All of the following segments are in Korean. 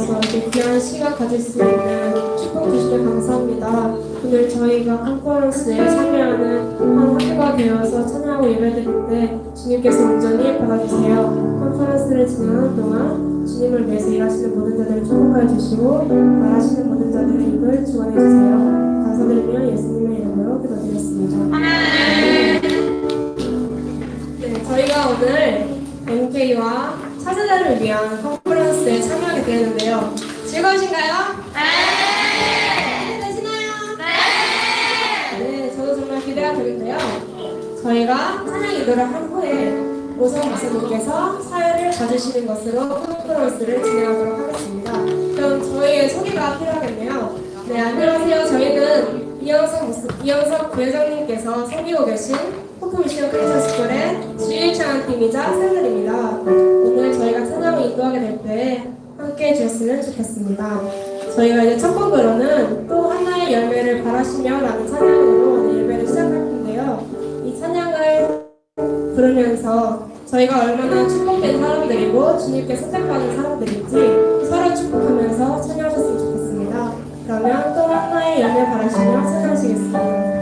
이렇게 귀한 시간 가질 수 있는 축복 주시면 감사합니다. 오늘 저희가 컨퍼런스에 참여하는 한 학교가 되어서 찬양하고 예배드릴 때 주님께서 온전히 받아주세요. 컨퍼런스를 진행하는 동안 주님을 위해서 일하시는 모든 자들을 축복하여 주시고 말하시는 모든 자들의 입을 주관해 주세요. 감사드리며 예수님의 이름으로 기도드렸습니다. 네, 저희가 오늘 MK와 차세대를 위한 컨퍼런스에 참여하게 되는데요. 즐거우신가요? 네! 되시나요? 네! 저도 정말 기대가 되는데요. 저희가 찬양 인도를 한 후에 오성 목사님께서 사회를 가주시는 것으로 컨퍼런스를 진행하도록 하겠습니다. 그럼 저희의 소개가 필요하겠네요. 네, 안녕하세요. 저희는 이영석 부회장님께서 섬기고 계신 호프미션 크리스천스쿨의 주일 찬양팀이자 샌들입니다. 오늘 저희가 찬양을 인도하게 될 때 함께 해주셨으면 좋겠습니다. 저희가 이제 첫 곡으로는 또 하나의 열매를 바라시며 라는 찬양으로 오늘 예배를 시작할 텐데요. 이 찬양을 부르면서 저희가 얼마나 축복된 사람들이고 주님께 선택받은 사람들인지 서로 축복하면서 찬양하셨으면 좋겠습니다. 그러면 또 하나의 열매 바라시며 찬양하시겠습니다.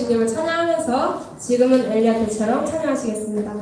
주님을 찬양하면서 지금은 엘리야 때처럼 찬양하시겠습니다.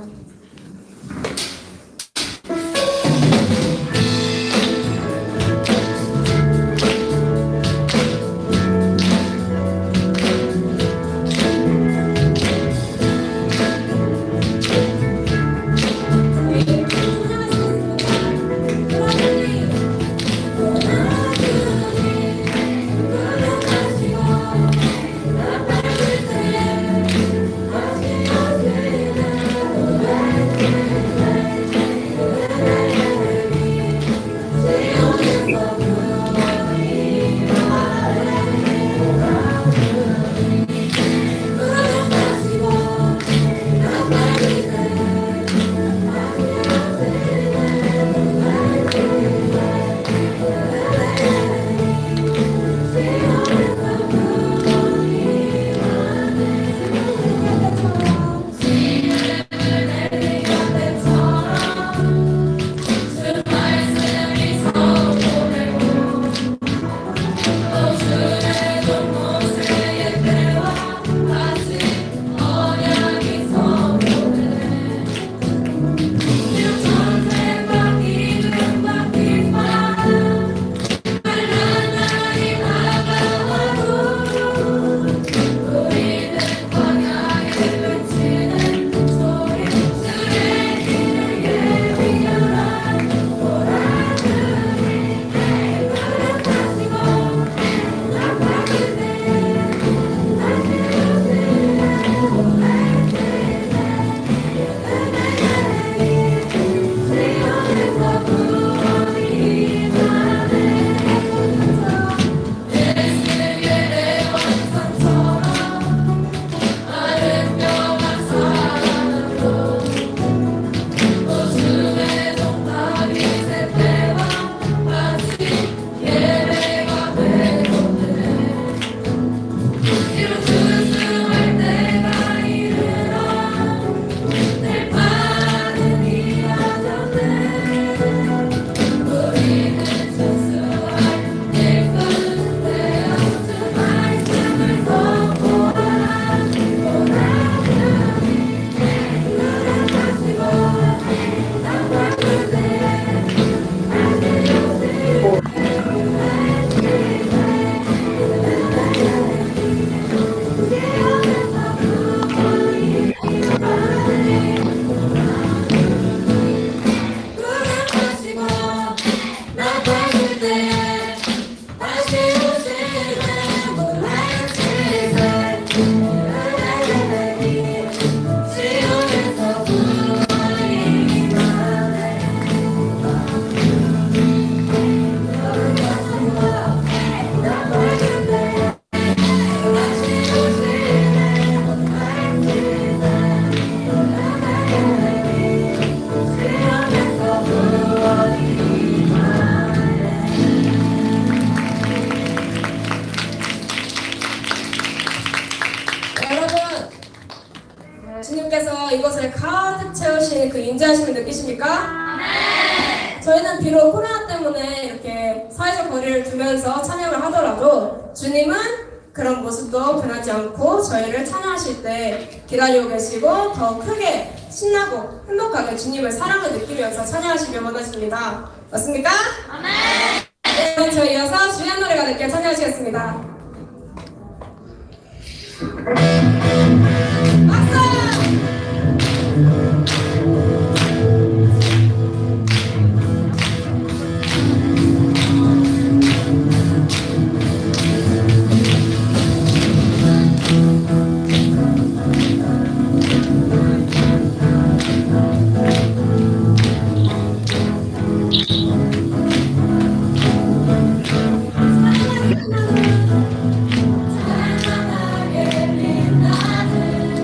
느끼십니까? 저희는 비록 코로나 때문에 이렇게 사회적 거리를 두면서 찬양을 하더라도 주님은 그런 모습도 변하지 않고 저희를 찬양하실 때 기다리고 계시고 더 크게 신나고 행복하게 주님의 사랑을 느끼면서 찬양하시길 원하십니다. 맞습니까? 네, 그럼 저희 이어서 주연 노래가 늦게 찬양하시겠습니다. 박수! 사랑하게 빛나는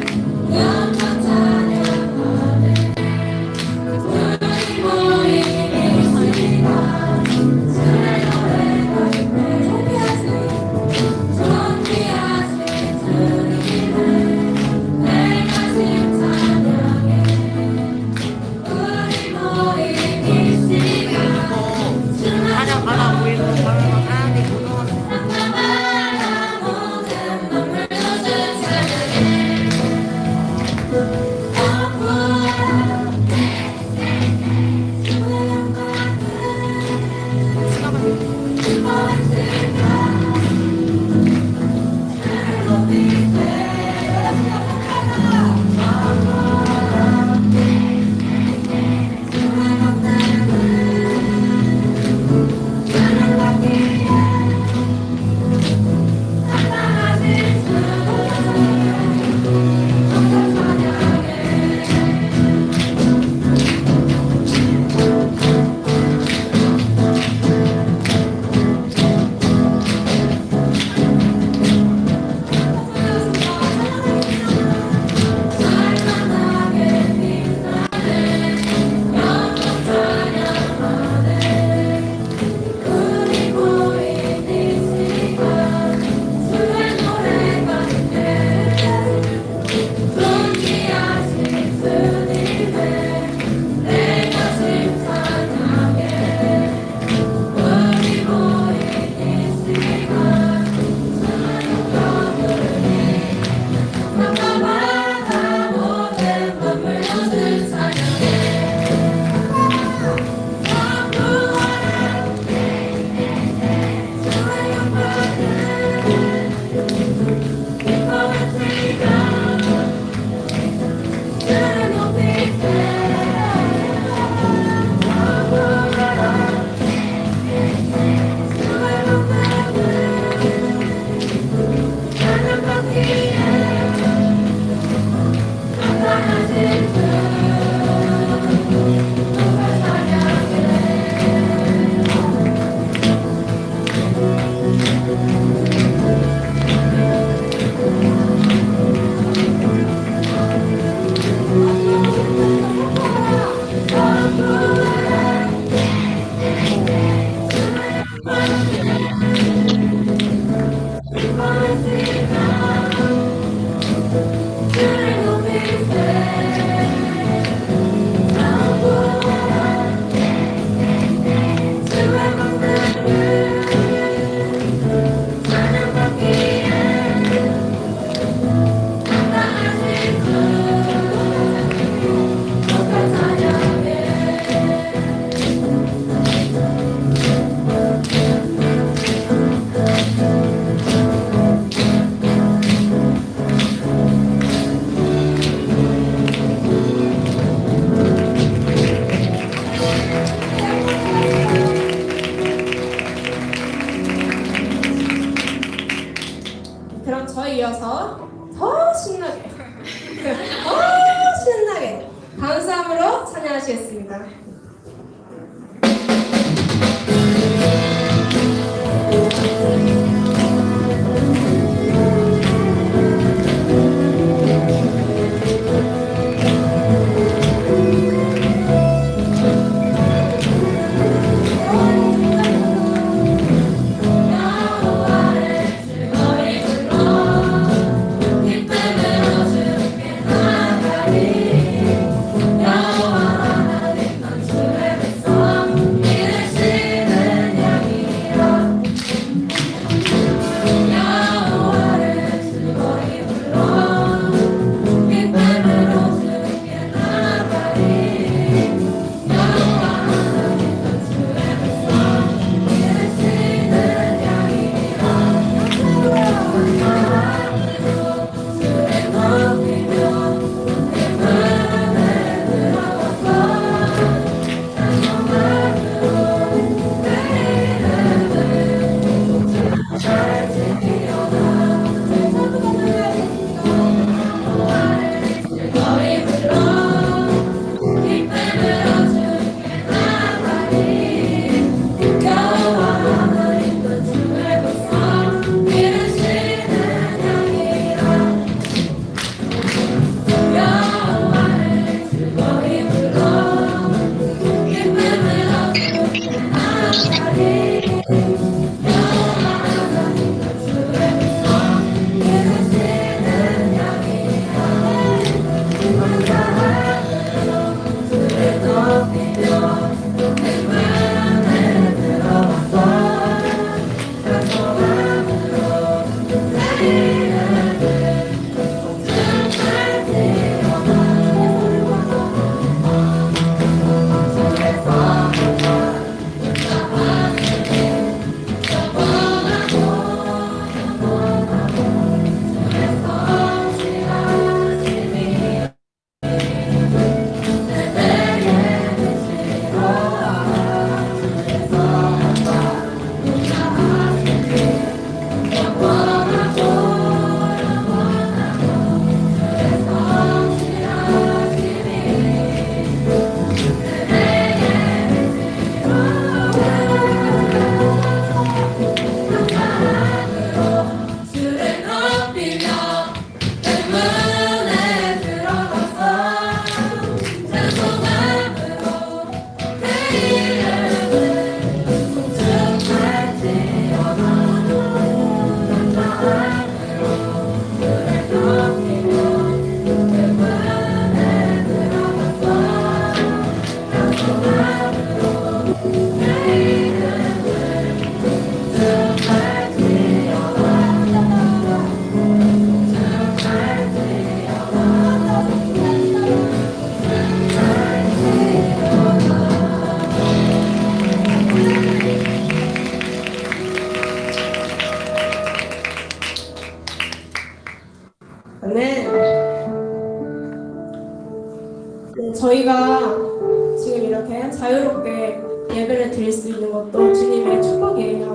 이렇게 자유롭게 예배를 드릴 수 있는 것도 주님의 축복이에요.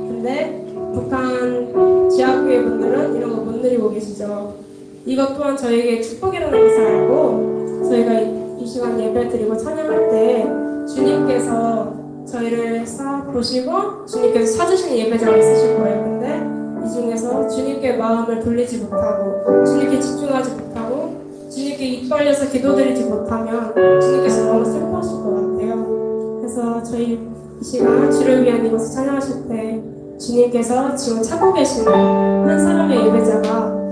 근데 북한 지하교회 분들은 이런 거 못 누리고 계시죠. 이것 또한 저에게 축복이라는 것을 알고 저희가 이 시간 예배 드리고 찬양할 때 주님께서 저희를 싹 보시고 주님께서 찾으시는 예배자가 있으실 거예요. 근데 이 중에서 주님께 마음을 돌리지 못하고 주님께 집중하지 못하고 주님께 입 벌려서 기도드리지 못하면 주님께서 너무 슬퍼하실 것 같아요. 그래서 저희 이 시간 주를 위한 이곳을 찬양하실 때 주님께서 지금 찾고 계시는 한 사람의 예배자가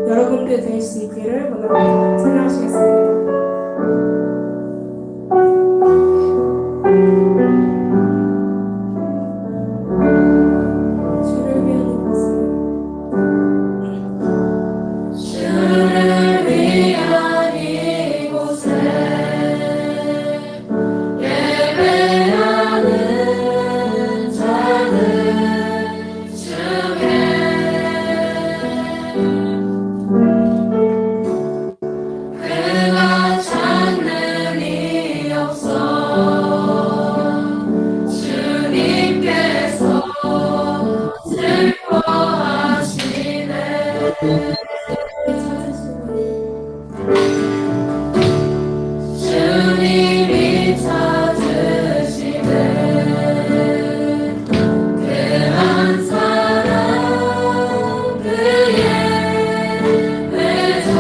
여러분들 될 수 있기를 원합니다. 찬양하시겠습니다. 주님이 찾으시네 그한 사람 그의 외자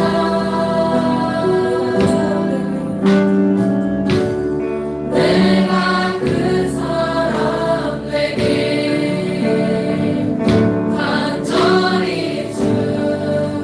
내가 그 사람 되길 간절히 주를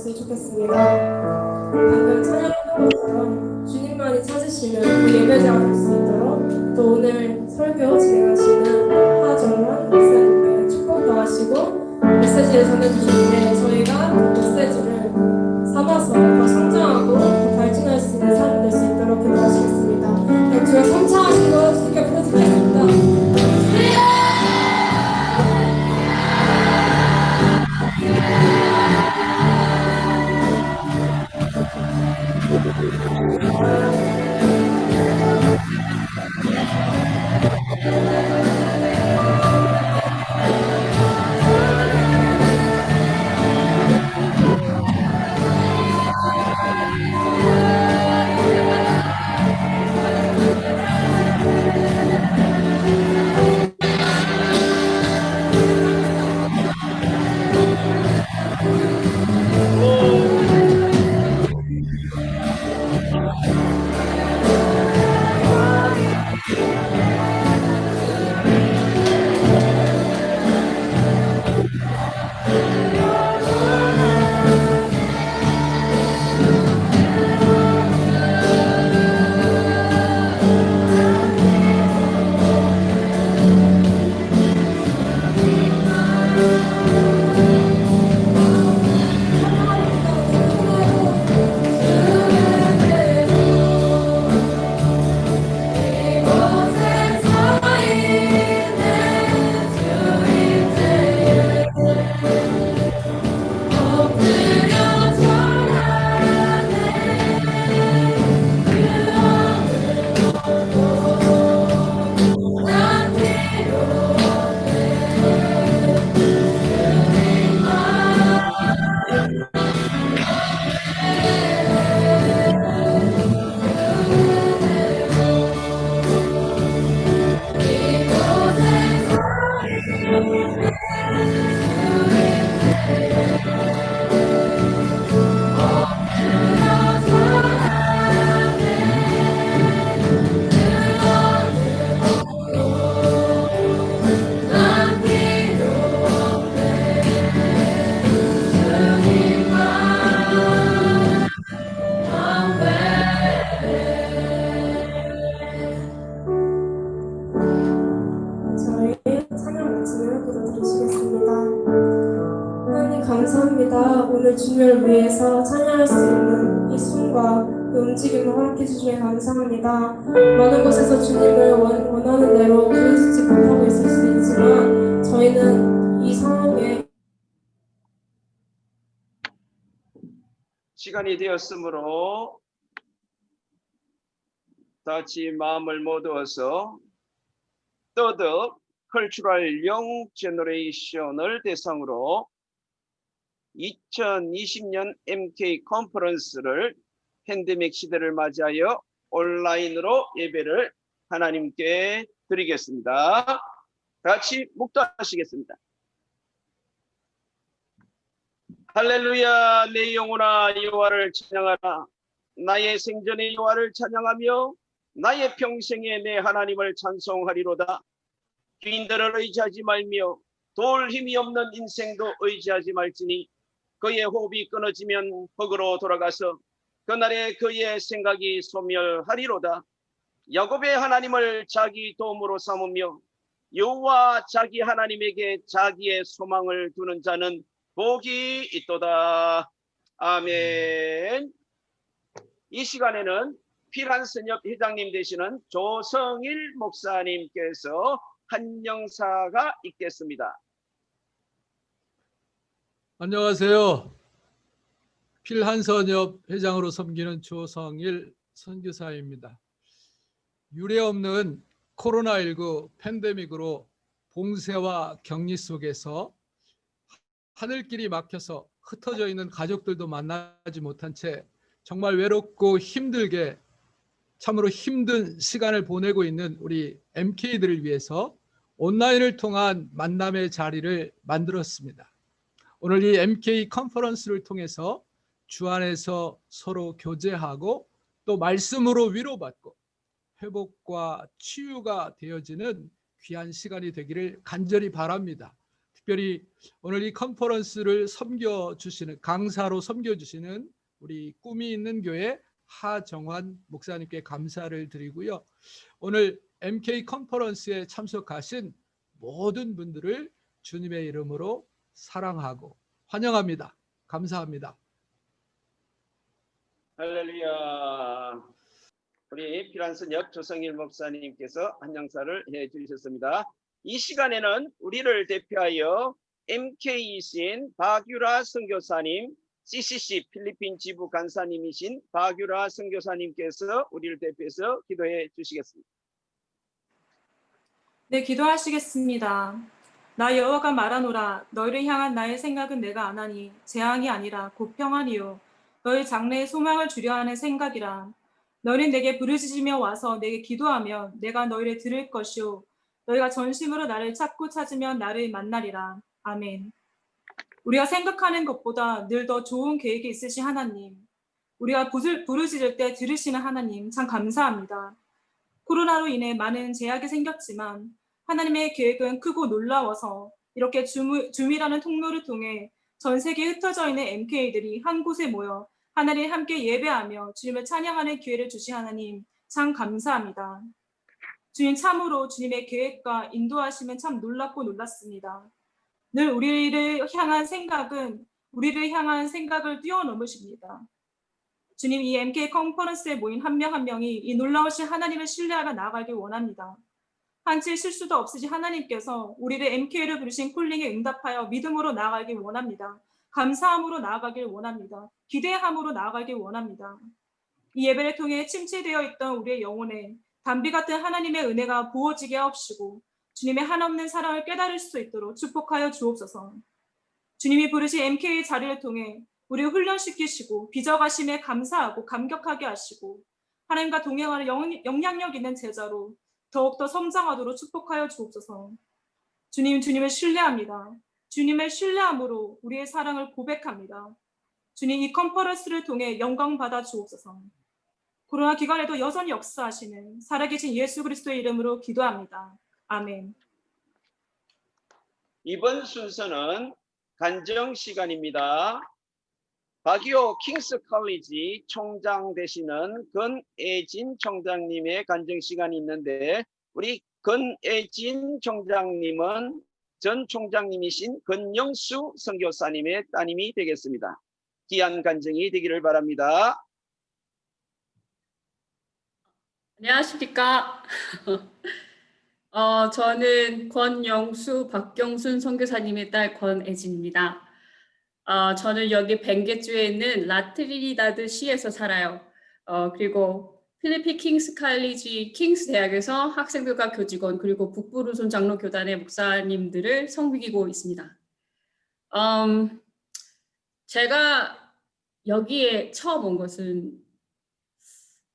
되었으면 좋겠습니다. 방금 찬양했던 것처럼 주님만이 찾으시면 그 예배자가 될 수 있도록 또 오늘 설교 진행하시는 하정원 목사님께 축복도 하시고 메시지를 전해주시는데 저희가 그 메시지를 삼아서 더 성장하고 더 발전할 수 있는 사람 될 수 있도록 기도하시겠습니다. 그럼 제가 성창하시고 주님께 부탁드리겠습니다. 저희 찬양 마치면 기도 드리시겠습니다. 하나님 감사합니다. 오늘 주님을 위해서 찬양할 수 있는 이 숨과 그 움직임을 허락해 주시면 감사합니다. 많은 곳에서 주님을 원하는 대로 부르지 못하고 있을 수 있지만 저희는 이 상황에 시간이 되었으므로 다 같이 마음을 모두어서 더더 컬처럴 영 제너레이션을 대상으로 2020년 MK 컨퍼런스를 팬데믹 시대를 맞이하여 온라인으로 예배를 하나님께 드리겠습니다. 다 같이 묵도하시겠습니다. 할렐루야. 내 영혼아 여호와를 찬양하라. 나의 생전의 여호와를 찬양하며 나의 평생에 내 하나님을 찬송하리로다. 귀인들을 의지하지 말며 도울 힘이 없는 인생도 의지하지 말지니 그의 호흡이 끊어지면 흙으로 돌아가서 그날에 그의 생각이 소멸하리로다. 야곱의 하나님을 자기 도움으로 삼으며 여호와 자기 하나님에게 자기의 소망을 두는 자는 복이 있도다. 아멘. 이 시간에는 필한선협 회장님 되시는 조성일 목사님께서 한영사가 있겠습니다. 안녕하세요. 필한선협 회장으로 섬기는 조성일 선교사입니다. 유례없는 코로나19 팬데믹으로 봉쇄와 격리 속에서 하늘길이 막혀서 흩어져 있는 가족들도 만나지 못한 채 정말 외롭고 힘들게 참으로 힘든 시간을 보내고 있는 우리 MK들을 위해서 온라인을 통한 만남의 자리를 만들었습니다. 오늘 이 MK 컨퍼런스를 통해서 주 안에서 서로 교제하고 또 말씀으로 위로받고 회복과 치유가 되어지는 귀한 시간이 되기를 간절히 바랍니다. 특별히 오늘 이 컨퍼런스를 섬겨주시는, 강사로 섬겨주시는 우리 꿈이 있는 교회 하정환 목사님께 감사를 드리고요. 오늘 MK 컨퍼런스에 참석하신 모든 분들을 주님의 이름으로 사랑하고 환영합니다. 감사합니다. 할렐루야. 우리 피란스역 조성일 목사님께서 한양사를 해주셨습니다. 이 시간에는 우리를 대표하여 MK이신 박유라 선교사님, CCC 필리핀 지부 간사님이신 박유라 선교사님께서 우리를 대표해서 기도해 주시겠습니다. 네, 기도하시겠습니다. 나 여호와가 말하노라. 너희를 향한 나의 생각은 내가 아나니 재앙이 아니라 곧 평안이요 너희 장래에 소망을 주려 하는 생각이라. 너희는 내게 부르짖으며 와서 내게 기도하면 내가 너희를 들을 것이요 너희가 전심으로 나를 찾고 찾으면 나를 만나리라. 아멘. 우리가 생각하는 것보다 늘 더 좋은 계획이 있으신 하나님, 우리가 부르짖을 때 들으시는 하나님 참 감사합니다. 코로나로 인해 많은 제약이 생겼지만 하나님의 계획은 크고 놀라워서 이렇게 줌이라는 통로를 통해 전 세계에 흩어져 있는 MK들이 한 곳에 모여 하나님 함께 예배하며 주님을 찬양하는 기회를 주신 하나님 참 감사합니다. 주님 참으로 주님의 계획과 인도하심은 참 놀랍고 놀랐습니다. 늘 우리를 향한 생각을 뛰어넘으십니다. 주님, 이 MK 컨퍼런스에 모인 한 명 한 명이 이 놀라우신 하나님을 신뢰하며 나아가길 원합니다. 한치 실수도 없으신 하나님께서 우리를 MK를 부르신 콜링에 응답하여 믿음으로 나아가길 원합니다. 감사함으로 나아가길 원합니다. 기대함으로 나아가길 원합니다. 이 예배를 통해 침체되어 있던 우리의 영혼에 담비 같은 하나님의 은혜가 부어지게 하옵시고 주님의 한없는 사랑을 깨달을 수 있도록 축복하여 주옵소서. 주님이 부르신 MK의 자리를 통해 우리를 훈련시키시고 빚어가심에 감사하고 감격하게 하시고 하나님과 동행하는 영향력 있는 제자로 더욱더 성장하도록 축복하여 주옵소서. 주님을 신뢰합니다. 주님의 신뢰함으로 우리의 사랑을 고백합니다. 주님, 이 컨퍼런스를 통해 영광 받아 주옵소서. 코로나 기간에도 여전히 역사하시는 살아계신 예수 그리스도의 이름으로 기도합니다. 아멘. 이번 순서는 간증 시간입니다. 박이호 킹스 컬리지 총장 되시는 건애진 총장님의 간증 시간이 있는데, 우리 건애진 총장님은 전 총장님이신 건영수 선교사님의 따님이 되겠습니다. 귀한 간증이 되기를 바랍니다. 안녕하십니까? 저는 권영수, 박경순 선교사님의 딸 권애진입니다. 저는 여기 벵게주에 있는 라트리니다드 시에서 살아요. 그리고 필리핀 킹스 칼리지 킹스 대학에서 학생들과 교직원 그리고 북부루손 장로 교단의 목사님들을 섬기고 있습니다. 제가 여기에 처음 온 것은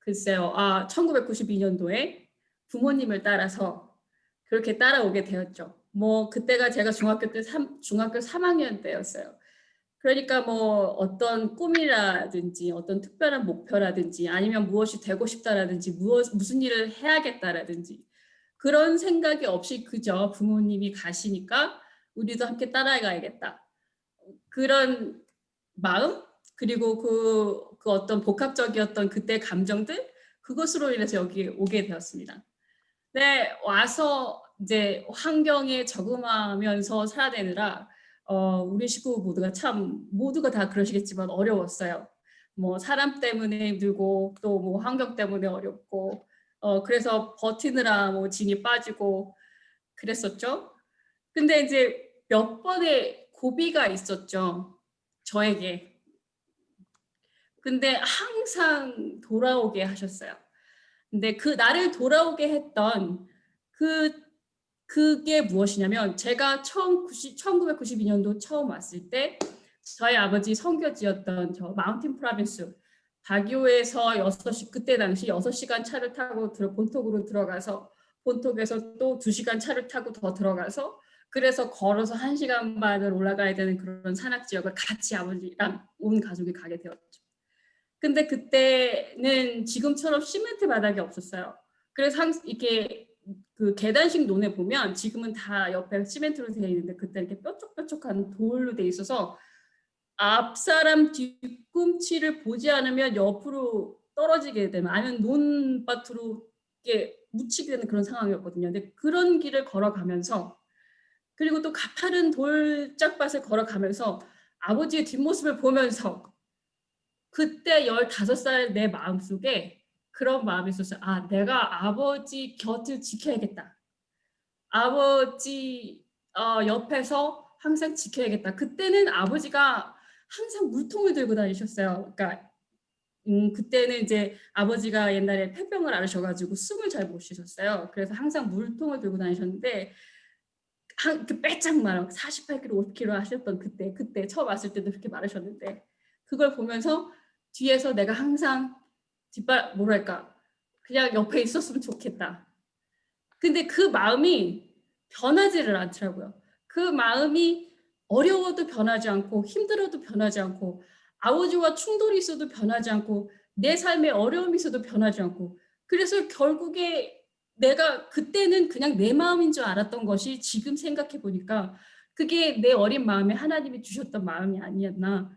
글쎄요, 1992년도에 부모님을 따라서 그렇게 따라오게 되었죠. 그때가 제가 중학교 3학년 때였어요. 그러니까 어떤 꿈이라든지 어떤 특별한 목표라든지 아니면 무엇이 되고 싶다라든지 무슨 일을 해야겠다라든지 그런 생각이 없이 그저 부모님이 가시니까 우리도 함께 따라가야겠다. 그런 마음 그리고 그 어떤 복합적이었던 그때 감정들 그것으로 인해서 여기 오게 되었습니다. 네, 와서 이제 환경에 적응하면서 살아내느라 우리 식구 모두가 다 그러시겠지만 어려웠어요. 사람 때문에 힘들고 또 환경 때문에 어렵고 그래서 버티느라 진이 빠지고 그랬었죠. 근데 이제 몇 번의 고비가 있었죠, 저에게. 근데 항상 돌아오게 하셨어요. 근데 나를 돌아오게 했던 그게 무엇이냐면, 제가 1992년도 처음 왔을 때 저희 아버지 선교지였던 저 마운틴 프로빈스 바기오에서 6시, 그때 당시 6시간 차를 타고 본톡으로 들어가서 본톡에서 또 2시간 차를 타고 더 들어가서 그래서 걸어서 1시간 반을 올라가야 되는 그런 산악 지역을 같이 아버지랑 온 가족이 가게 되었죠. 근데 그때는 지금처럼 시멘트 바닥이 없었어요. 그래서 이렇게 그 계단식 논에 보면 지금은 다 옆에 시멘트로 되어 있는데 그때 이렇게 뾰족뾰족한 돌로 되어 있어서 앞 사람 뒤꿈치를 보지 않으면 옆으로 떨어지게 되면 아니면 논밭으로 이렇게 묻히게 되는 그런 상황이었거든요. 근데 그런 길을 걸어가면서 그리고 또 가파른 돌짝밭을 걸어가면서 아버지의 뒷모습을 보면서 그때 15살 내 마음속에 그런 마음이 있었어요. 아, 내가 아버지 곁을 지켜야겠다. 아버지 옆에서 항상 지켜야겠다. 그때는 아버지가 항상 물통을 들고 다니셨어요. 그러니까 그때는 이제 아버지가 옛날에 폐병을 앓으셔가지고 숨을 잘 못 쉬셨어요. 그래서 항상 물통을 들고 다니셨는데 그 빼짝 말아 48kg, 50kg 하셨던 그때 처음 왔을 때도 그렇게 말하셨는데 그걸 보면서 뒤에서 내가 항상 뭐랄까 그냥 옆에 있었으면 좋겠다. 근데 그 마음이 변하지를 않더라고요. 그 마음이 어려워도 변하지 않고 힘들어도 변하지 않고 아버지와 충돌이 있어도 변하지 않고 내 삶에 어려움이 있어도 변하지 않고 그래서 결국에 내가 그때는 그냥 내 마음인 줄 알았던 것이 지금 생각해 보니까 그게 내 어린 마음에 하나님이 주셨던 마음이 아니었나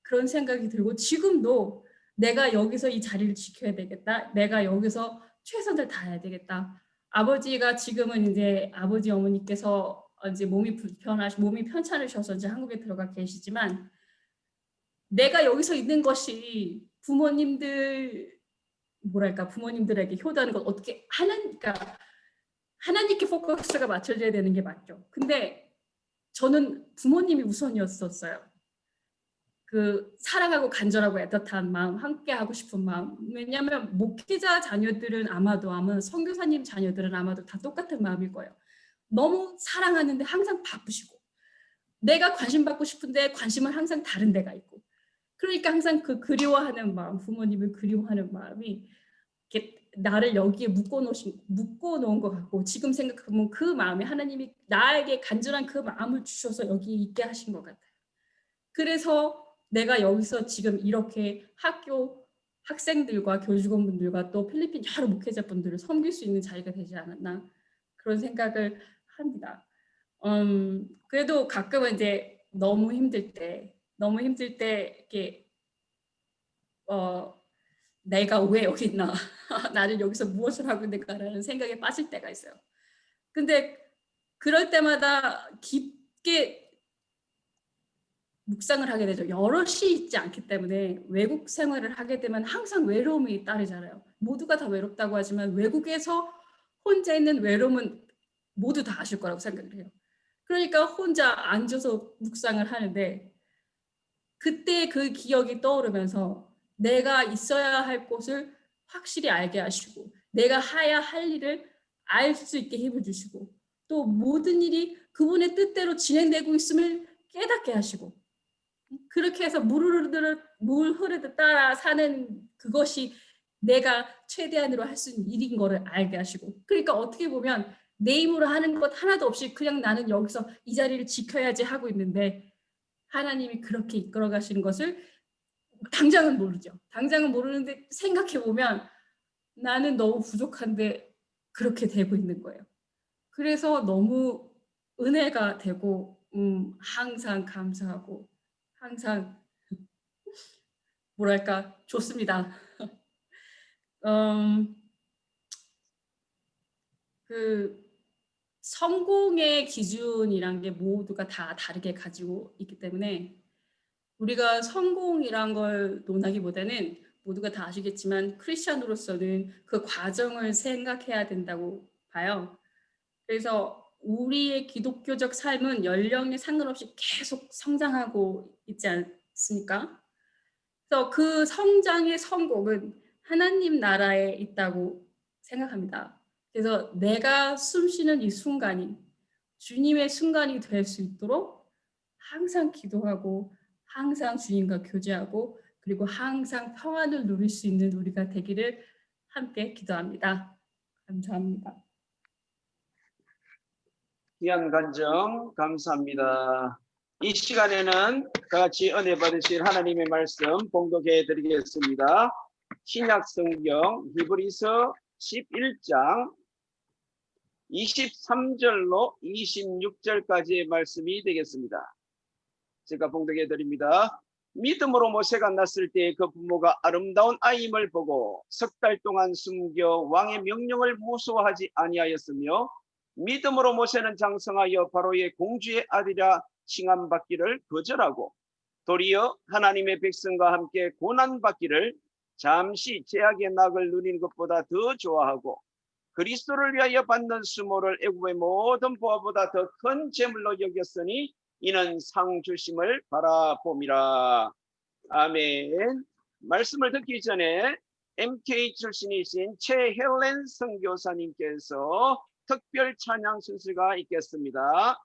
그런 생각이 들고 지금도 내가 여기서 이 자리를 지켜야 되겠다. 내가 여기서 최선을 다해야 되겠다. 아버지가 지금은 이제 아버지 어머니께서 이제 몸이 편찮으셔서 이제 한국에 들어가 계시지만 내가 여기서 있는 것이 부모님들에게 효도하는 것 어떻게 그러니까 하나님께 포커스가 맞춰져야 되는 게 맞죠. 근데 저는 부모님이 우선이었었어요. 그 사랑하고 간절하고 애틋한 마음, 함께 하고 싶은 마음. 왜냐하면 목회자 자녀들은 아마도 선교사님 자녀들은 아마도 다 똑같은 마음일 거예요. 너무 사랑하는데 항상 바쁘시고 내가 관심 받고 싶은데 관심은 항상 다른 데가 있고 그러니까 항상 그 그리워하는 마음, 부모님을 그리워하는 마음이 이렇게 나를 여기에 묶어놓은 것 같고 지금 생각하면 그 마음이 하나님이 나에게 간절한 그 마음을 주셔서 여기 있게 하신 것 같아요. 그래서 내가 여기서 지금 이렇게 학교 학생들과 교직원분들과 또 필리핀 여러 목회자분들을 섬길 수 있는 자리가 되지 않았나 그런 생각을 합니다. 그래도 가끔은 이제 너무 힘들 때 이렇게 내가 왜 여기 있나 나는 여기서 무엇을 하고 있는가라는 생각에 빠질 때가 있어요. 근데 그럴 때마다 깊게 묵상을 하게 되죠. 여럿이 있지 않기 때문에 외국 생활을 하게 되면 항상 외로움이 따르잖아요. 모두가 다 외롭다고 하지만 외국에서 혼자 있는 외로움은 모두 다 아실 거라고 생각을 해요. 그러니까 혼자 앉아서 묵상을 하는데 그때 그 기억이 떠오르면서 내가 있어야 할 곳을 확실히 알게 하시고 내가 해야 할 일을 알 수 있게 힘을 주시고 또 모든 일이 그분의 뜻대로 진행되고 있음을 깨닫게 하시고 그렇게 해서 물 흐르듯 따라 사는 그것이 내가 최대한으로 할 수 있는 일인 거를 알게 하시고 그러니까 어떻게 보면 내 힘으로 하는 것 하나도 없이 그냥 나는 여기서 이 자리를 지켜야지 하고 있는데 하나님이 그렇게 이끌어 가시는 것을 당장은 모르죠. 당장은 모르는데 생각해 보면 나는 너무 부족한데 그렇게 되고 있는 거예요. 그래서 너무 은혜가 되고 항상 감사하고 항상 뭐랄까 좋습니다. 그 성공의 기준이란 게 모두가 다 다르게 가지고 있기 때문에 우리가 성공이란 걸 논하기보다는 모두가 다 아시겠지만 크리스찬으로서는 그 과정을 생각해야 된다고 봐요. 그래서 우리의 기독교적 삶은 연령에 상관없이 계속 성장하고 있지 않습니까? 그래서 그 성장의 성공은 하나님 나라에 있다고 생각합니다. 그래서 내가 숨쉬는 이 순간이 주님의 순간이 될 수 있도록 항상 기도하고 항상 주님과 교제하고 그리고 항상 평안을 누릴 수 있는 우리가 되기를 함께 기도합니다. 감사합니다. 귀한 간증 감사합니다. 이 시간에는 다 같이 은혜 받으실 하나님의 말씀 봉독해 드리겠습니다. 신약 성경 히브리서 11장 23절로 26절까지의 말씀이 되겠습니다. 제가 봉독해 드립니다. 믿음으로 모세가 났을 때 그 부모가 아름다운 아임을 보고 석 달 동안 숨겨 왕의 명령을 무서워하지 아니하였으며 믿음으로 모세는 장성하여 바로의 공주의 아들이라 칭함받기를 거절하고 도리어 하나님의 백성과 함께 고난받기를 잠시 죄악의 낙을 누리는 것보다 더 좋아하고 그리스도를 위하여 받는 수모를 애굽의 모든 보화보다 더 큰 재물로 여겼으니 이는 상 주심을 바라봄이라. 아멘. 말씀을 듣기 전에 MK 출신이신 최헬렌 선교사님께서 특별 찬양 순서가 있겠습니다.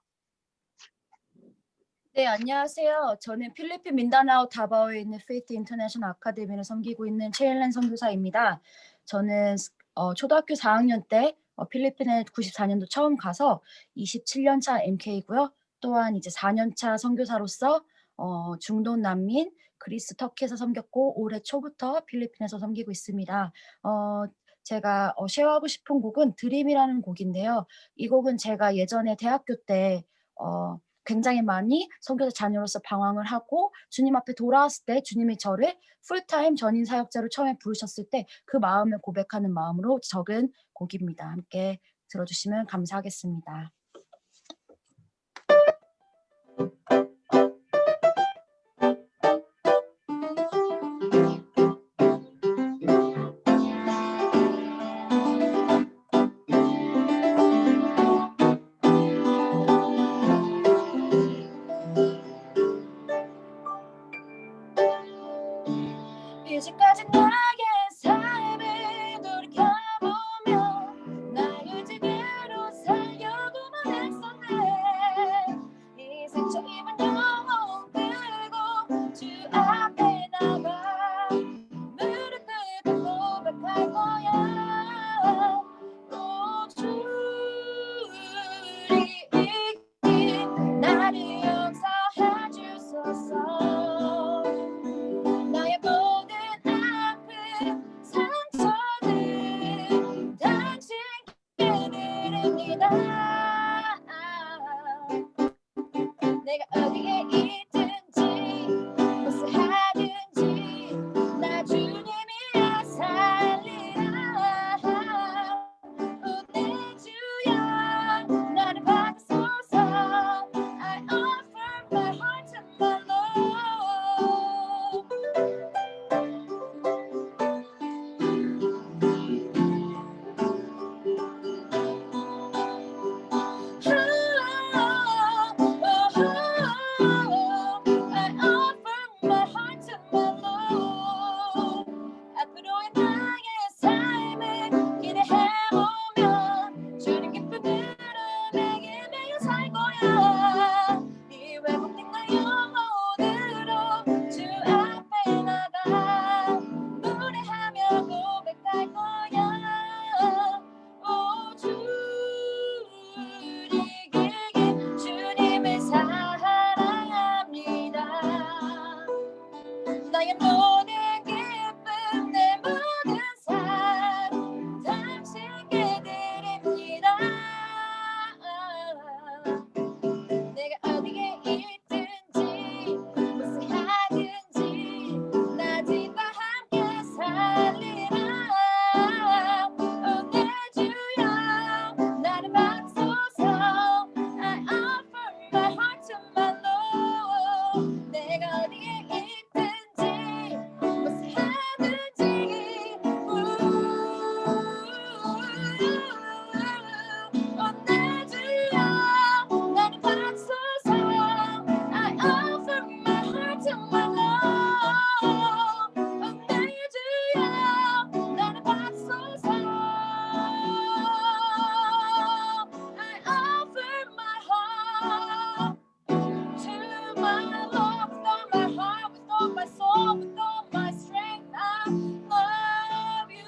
네, 안녕하세요. 저는 필리핀 민다나오 다바오에 있는 페이트 인터내셔널 아카데미를 섬기고 있는 최일렌 선교사입니다. 저는 초등학교 4학년 때 필리핀에 94년도 처음 가서 27년 차 MK고요. 또한 이제 4년 차 선교사로서 중동 난민, 그리스, 터키에서 섬겼고 올해 초부터 필리핀에서 섬기고 있습니다. 제가 쉐어하고 싶은 곡은 드림이라는 곡인데요. 이 곡은 제가 예전에 대학교 때 굉장히 많이 선교사 자녀로서 방황을 하고 주님 앞에 돌아왔을 때 주님이 저를 풀타임 전인 사역자로 처음에 부르셨을 때 그 마음을 고백하는 마음으로 적은 곡입니다. 함께 들어주시면 감사하겠습니다. 이제까지 나의 삶을 돌이켜보면 나 유지대로 살려고만 했었네. 이 상처 입은 영혼 들고 주 앞에 나가 무릎 꿇고 고백할 거야. 오 주리 나를 용서해 주소서. 나의 모든 아픈 상처들 당신께 드립니다. 내가 어디에 있든지 무엇을 하든지 나 주님이야 살리라. 내 주여 나를 받으소서. I offer my heart to my Lord. I offer my heart to my Lord. 앞으로의 나의 삶을 기대해보면 주님 기쁨으로 내게 매여 살 거야. 이 회복된 나 영혼으로 주 앞에 나가 노래하며 고백할 거야. 오 주님에게 주님을 사랑합니다. 나의 모든 기쁨 내 모든 삶 당신께 드립니다. 내가 어디에 있든지 무엇을 하든지 나 주님과 함께 살리라. 내 주여 나를 받으소서. I offer my heart to my Lord. 내가 어디에 있든지 무엇을 하든지 내 주여 나를 받으소서. I offer my heart to my Lord. 내 주여 나를 받으소서. I offer my heart to my Lord with all my heart, with all my soul, with all my strength. I love you.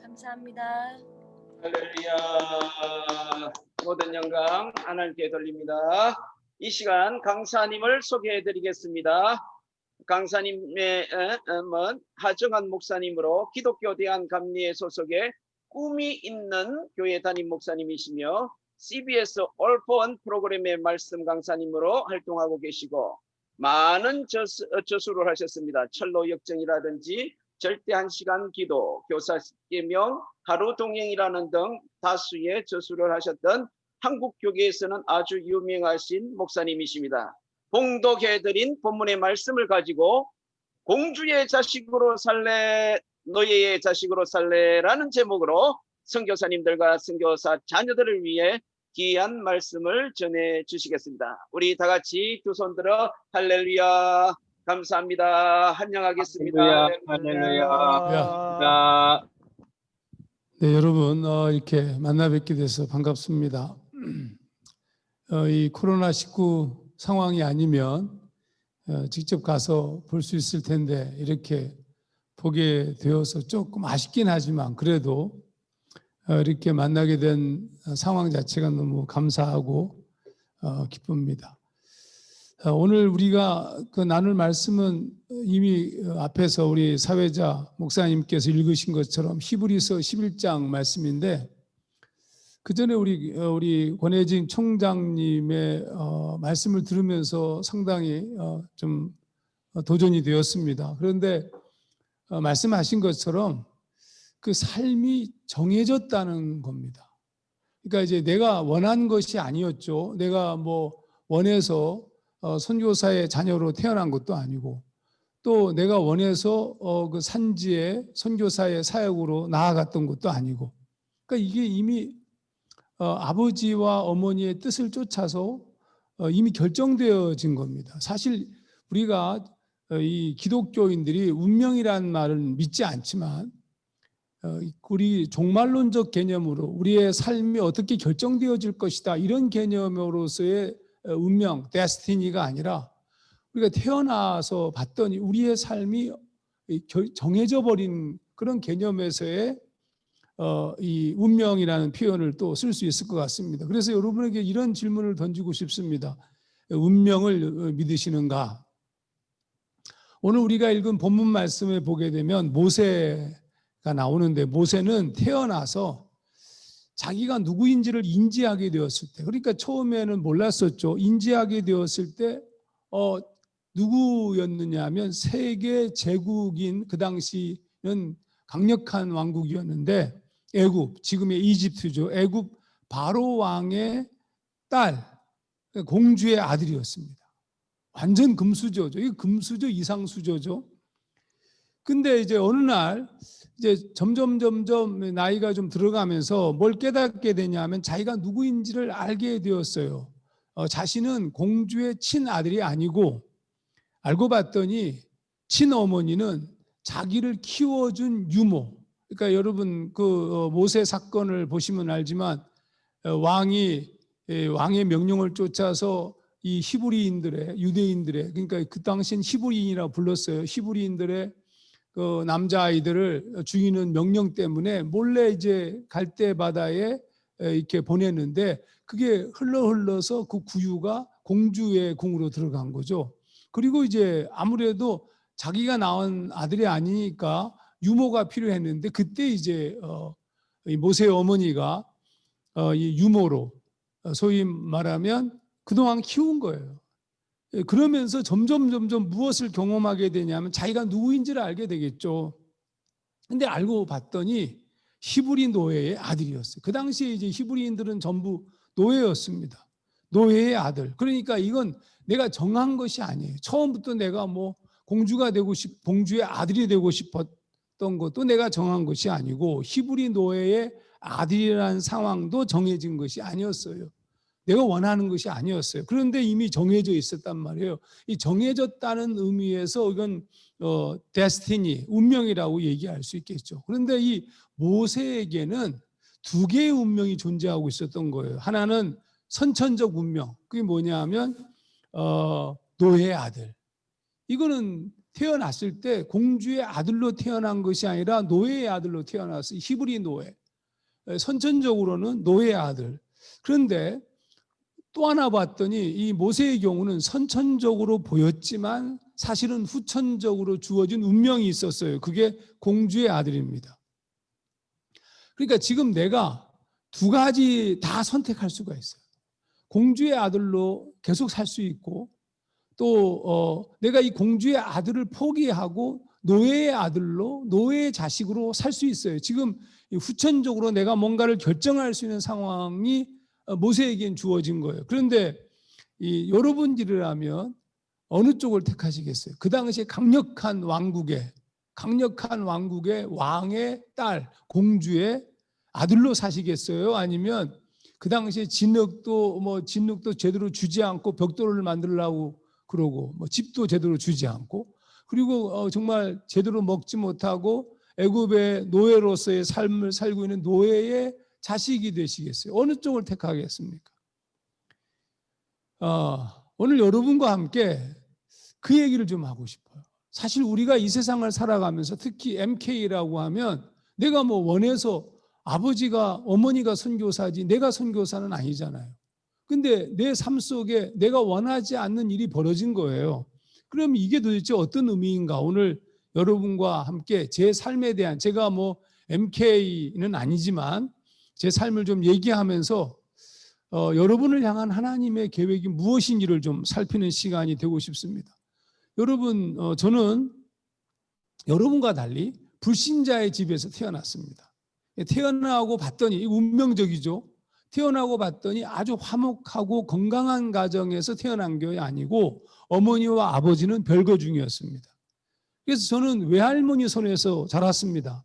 감사합니다. 할렐루야. 모든 영광 하나님께 돌립니다. 이 시간 강사님을 소개해 드리겠습니다. 강사님의 하정환 목사님으로 기독교 대한감리회 소속의 꿈이 있는 교회 담임 목사님이시며 CBS All for One 프로그램의 말씀 강사님으로 활동하고 계시고 많은 저수를 하셨습니다. 철로 역정이라든지 절대 1시간 기도, 교사 10계명, 하루 동행이라는 등 다수의 저수를 하셨던 한국 교계에서는 아주 유명하신 목사님이십니다. 봉독해드린 본문의 말씀을 가지고 공주의 자식으로 살래, 노예의 자식으로 살래라는 제목으로 선교사님들과 선교사 자녀들을 위해 귀한 말씀을 전해 주시겠습니다. 우리 다 같이 두 손 들어 할렐루야 감사합니다. 환영하겠습니다. 할렐루야. 네, 여러분 이렇게 만나 뵙게 돼서 반갑습니다. 이 코로나19 상황이 아니면 직접 가서 볼 수 있을 텐데 이렇게 보게 되어서 조금 아쉽긴 하지만 그래도 이렇게 만나게 된 상황 자체가 너무 감사하고 기쁩니다. 오늘 우리가 나눌 말씀은 이미 앞에서 우리 사회자 목사님께서 읽으신 것처럼 히브리서 11장 말씀인데 그 전에 우리 권혜진 총장님의 말씀을 들으면서 상당히 좀 도전이 되었습니다. 그런데 말씀하신 것처럼 그 삶이 정해졌다는 겁니다. 그러니까 이제 내가 원한 것이 아니었죠. 내가 뭐 원해서 선교사의 자녀로 태어난 것도 아니고 또 내가 원해서 그 산지에 선교사의 사역으로 나아갔던 것도 아니고 그러니까 이게 이미 아버지와 어머니의 뜻을 쫓아서 이미 결정되어진 겁니다. 사실 우리가 이 기독교인들이 운명이라는 말을 믿지 않지만 우리 종말론적 개념으로 우리의 삶이 어떻게 결정되어질 것이다 이런 개념으로서의 운명, 데스티니가 아니라 우리가 태어나서 봤더니 우리의 삶이 정해져 버린 그런 개념에서의 이 운명이라는 표현을 또 쓸 수 있을 것 같습니다. 그래서 여러분에게 이런 질문을 던지고 싶습니다. 운명을 믿으시는가? 오늘 우리가 읽은 본문 말씀을 보게 되면 모세가 나오는데 모세는 태어나서 자기가 누구인지를 인지하게 되었을 때 그러니까 처음에는 몰랐었죠. 인지하게 되었을 때 누구였느냐 하면 세계 제국인 그 당시는 강력한 왕국이었는데 애굽, 지금의 이집트죠. 애굽 바로 왕의 딸, 공주의 아들이었습니다. 완전 금수저죠. 이게 금수저 이상 수저죠. 근데 이제 어느 날 이제 점점 나이가 좀 들어가면서 뭘 깨닫게 되냐면 자기가 누구인지를 알게 되었어요. 자신은 공주의 친아들이 아니고 알고 봤더니 친어머니는 자기를 키워준 유모. 그러니까 여러분 그 모세 사건을 보시면 알지만 왕의 명령을 쫓아서 이 히브리인들의 유대인들의 그러니까 그 당시엔 히브리인이라고 불렀어요. 히브리인들의 그 남자아이들을 죽이는 명령 때문에 몰래 이제 갈대 바다에 이렇게 보냈는데 그게 흘러서 그 구유가 공주의 궁으로 들어간 거죠. 그리고 이제 아무래도 자기가 낳은 아들이 아니니까 유모가 필요했는데 그때 이제 모세의 어머니가 이 유모로 소위 말하면 그동안 키운 거예요. 그러면서 점점 무엇을 경험하게 되냐면 자기가 누구인지를 알게 되겠죠. 근데 알고 봤더니 히브리 노예의 아들이었어요. 그 당시에 이제 히브리인들은 전부 노예였습니다. 노예의 아들. 그러니까 이건 내가 정한 것이 아니에요. 처음부터 내가 뭐 공주의 아들이 되고 싶었던 것도 내가 정한 것이 아니고 히브리 노예의 아들이라는 상황도 정해진 것이 아니었어요. 내가 원하는 것이 아니었어요. 그런데 이미 정해져 있었단 말이에요. 이 정해졌다는 의미에서 이건 데스티니, 운명이라고 얘기할 수 있겠죠. 그런데 이 모세에게는 두 개의 운명이 존재하고 있었던 거예요. 하나는 선천적 운명. 그게 뭐냐 하면 노예의 아들. 이거는 태어났을 때 공주의 아들로 태어난 것이 아니라 노예의 아들로 태어났어요. 히브리 노예. 선천적으로는 노예의 아들. 그런데 또 하나 봤더니 이 모세의 경우는 선천적으로 보였지만 사실은 후천적으로 주어진 운명이 있었어요. 그게 공주의 아들입니다. 그러니까 지금 내가 두 가지 다 선택할 수가 있어요. 공주의 아들로 계속 살 수 있고 또 내가 이 공주의 아들을 포기하고 노예의 아들로 노예의 자식으로 살 수 있어요. 지금 후천적으로 내가 뭔가를 결정할 수 있는 상황이 모세에겐 주어진 거예요. 그런데 여러분들이라면 어느 쪽을 택하시겠어요? 그 당시에 강력한 왕국의 왕의 딸 공주의 아들로 사시겠어요? 아니면 그 당시에 진흙도 제대로 주지 않고 벽돌을 만들려고 그러고 집도 제대로 주지 않고 그리고 정말 제대로 먹지 못하고 애굽의 노예로서의 삶을 살고 있는 노예의 자식이 되시겠어요? 어느 쪽을 택하겠습니까? 오늘 여러분과 함께 그 얘기를 좀 하고 싶어요. 사실 우리가 이 세상을 살아가면서 특히 MK라고 하면 내가 원해서 아버지가 어머니가 선교사지 내가 선교사는 아니잖아요. 근데 내 삶 속에 내가 원하지 않는 일이 벌어진 거예요. 그럼 이게 도대체 어떤 의미인가? 오늘 여러분과 함께 제 삶에 대한 제가 MK는 아니지만 제 삶을 좀 얘기하면서 여러분을 향한 하나님의 계획이 무엇인지를 좀 살피는 시간이 되고 싶습니다. 여러분, 저는 여러분과 달리 불신자의 집에서 태어났습니다. 태어나고 봤더니 운명적이죠. 태어나고 봤더니 아주 화목하고 건강한 가정에서 태어난 게 아니고 어머니와 아버지는 별거 중이었습니다. 그래서 저는 외할머니 손에서 자랐습니다.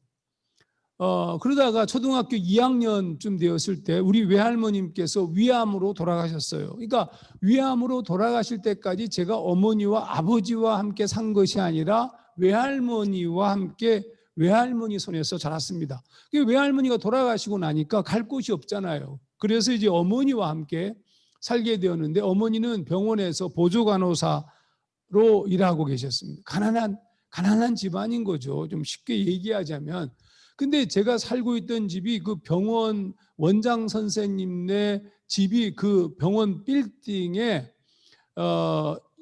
그러다가 초등학교 2학년쯤 되었을 때 우리 외할머님께서 위암으로 돌아가셨어요. 그러니까 위암으로 돌아가실 때까지 제가 어머니와 아버지와 함께 산 것이 아니라 외할머니와 함께 외할머니 손에서 자랐습니다. 외할머니가 돌아가시고 나니까 갈 곳이 없잖아요. 그래서 이제 어머니와 함께 살게 되었는데 어머니는 병원에서 보조간호사로 일하고 계셨습니다. 가난한 집안인 거죠. 좀 쉽게 얘기하자면. 근데 제가 살고 있던 집이 그 병원 원장 선생님네 집이 그 병원 빌딩에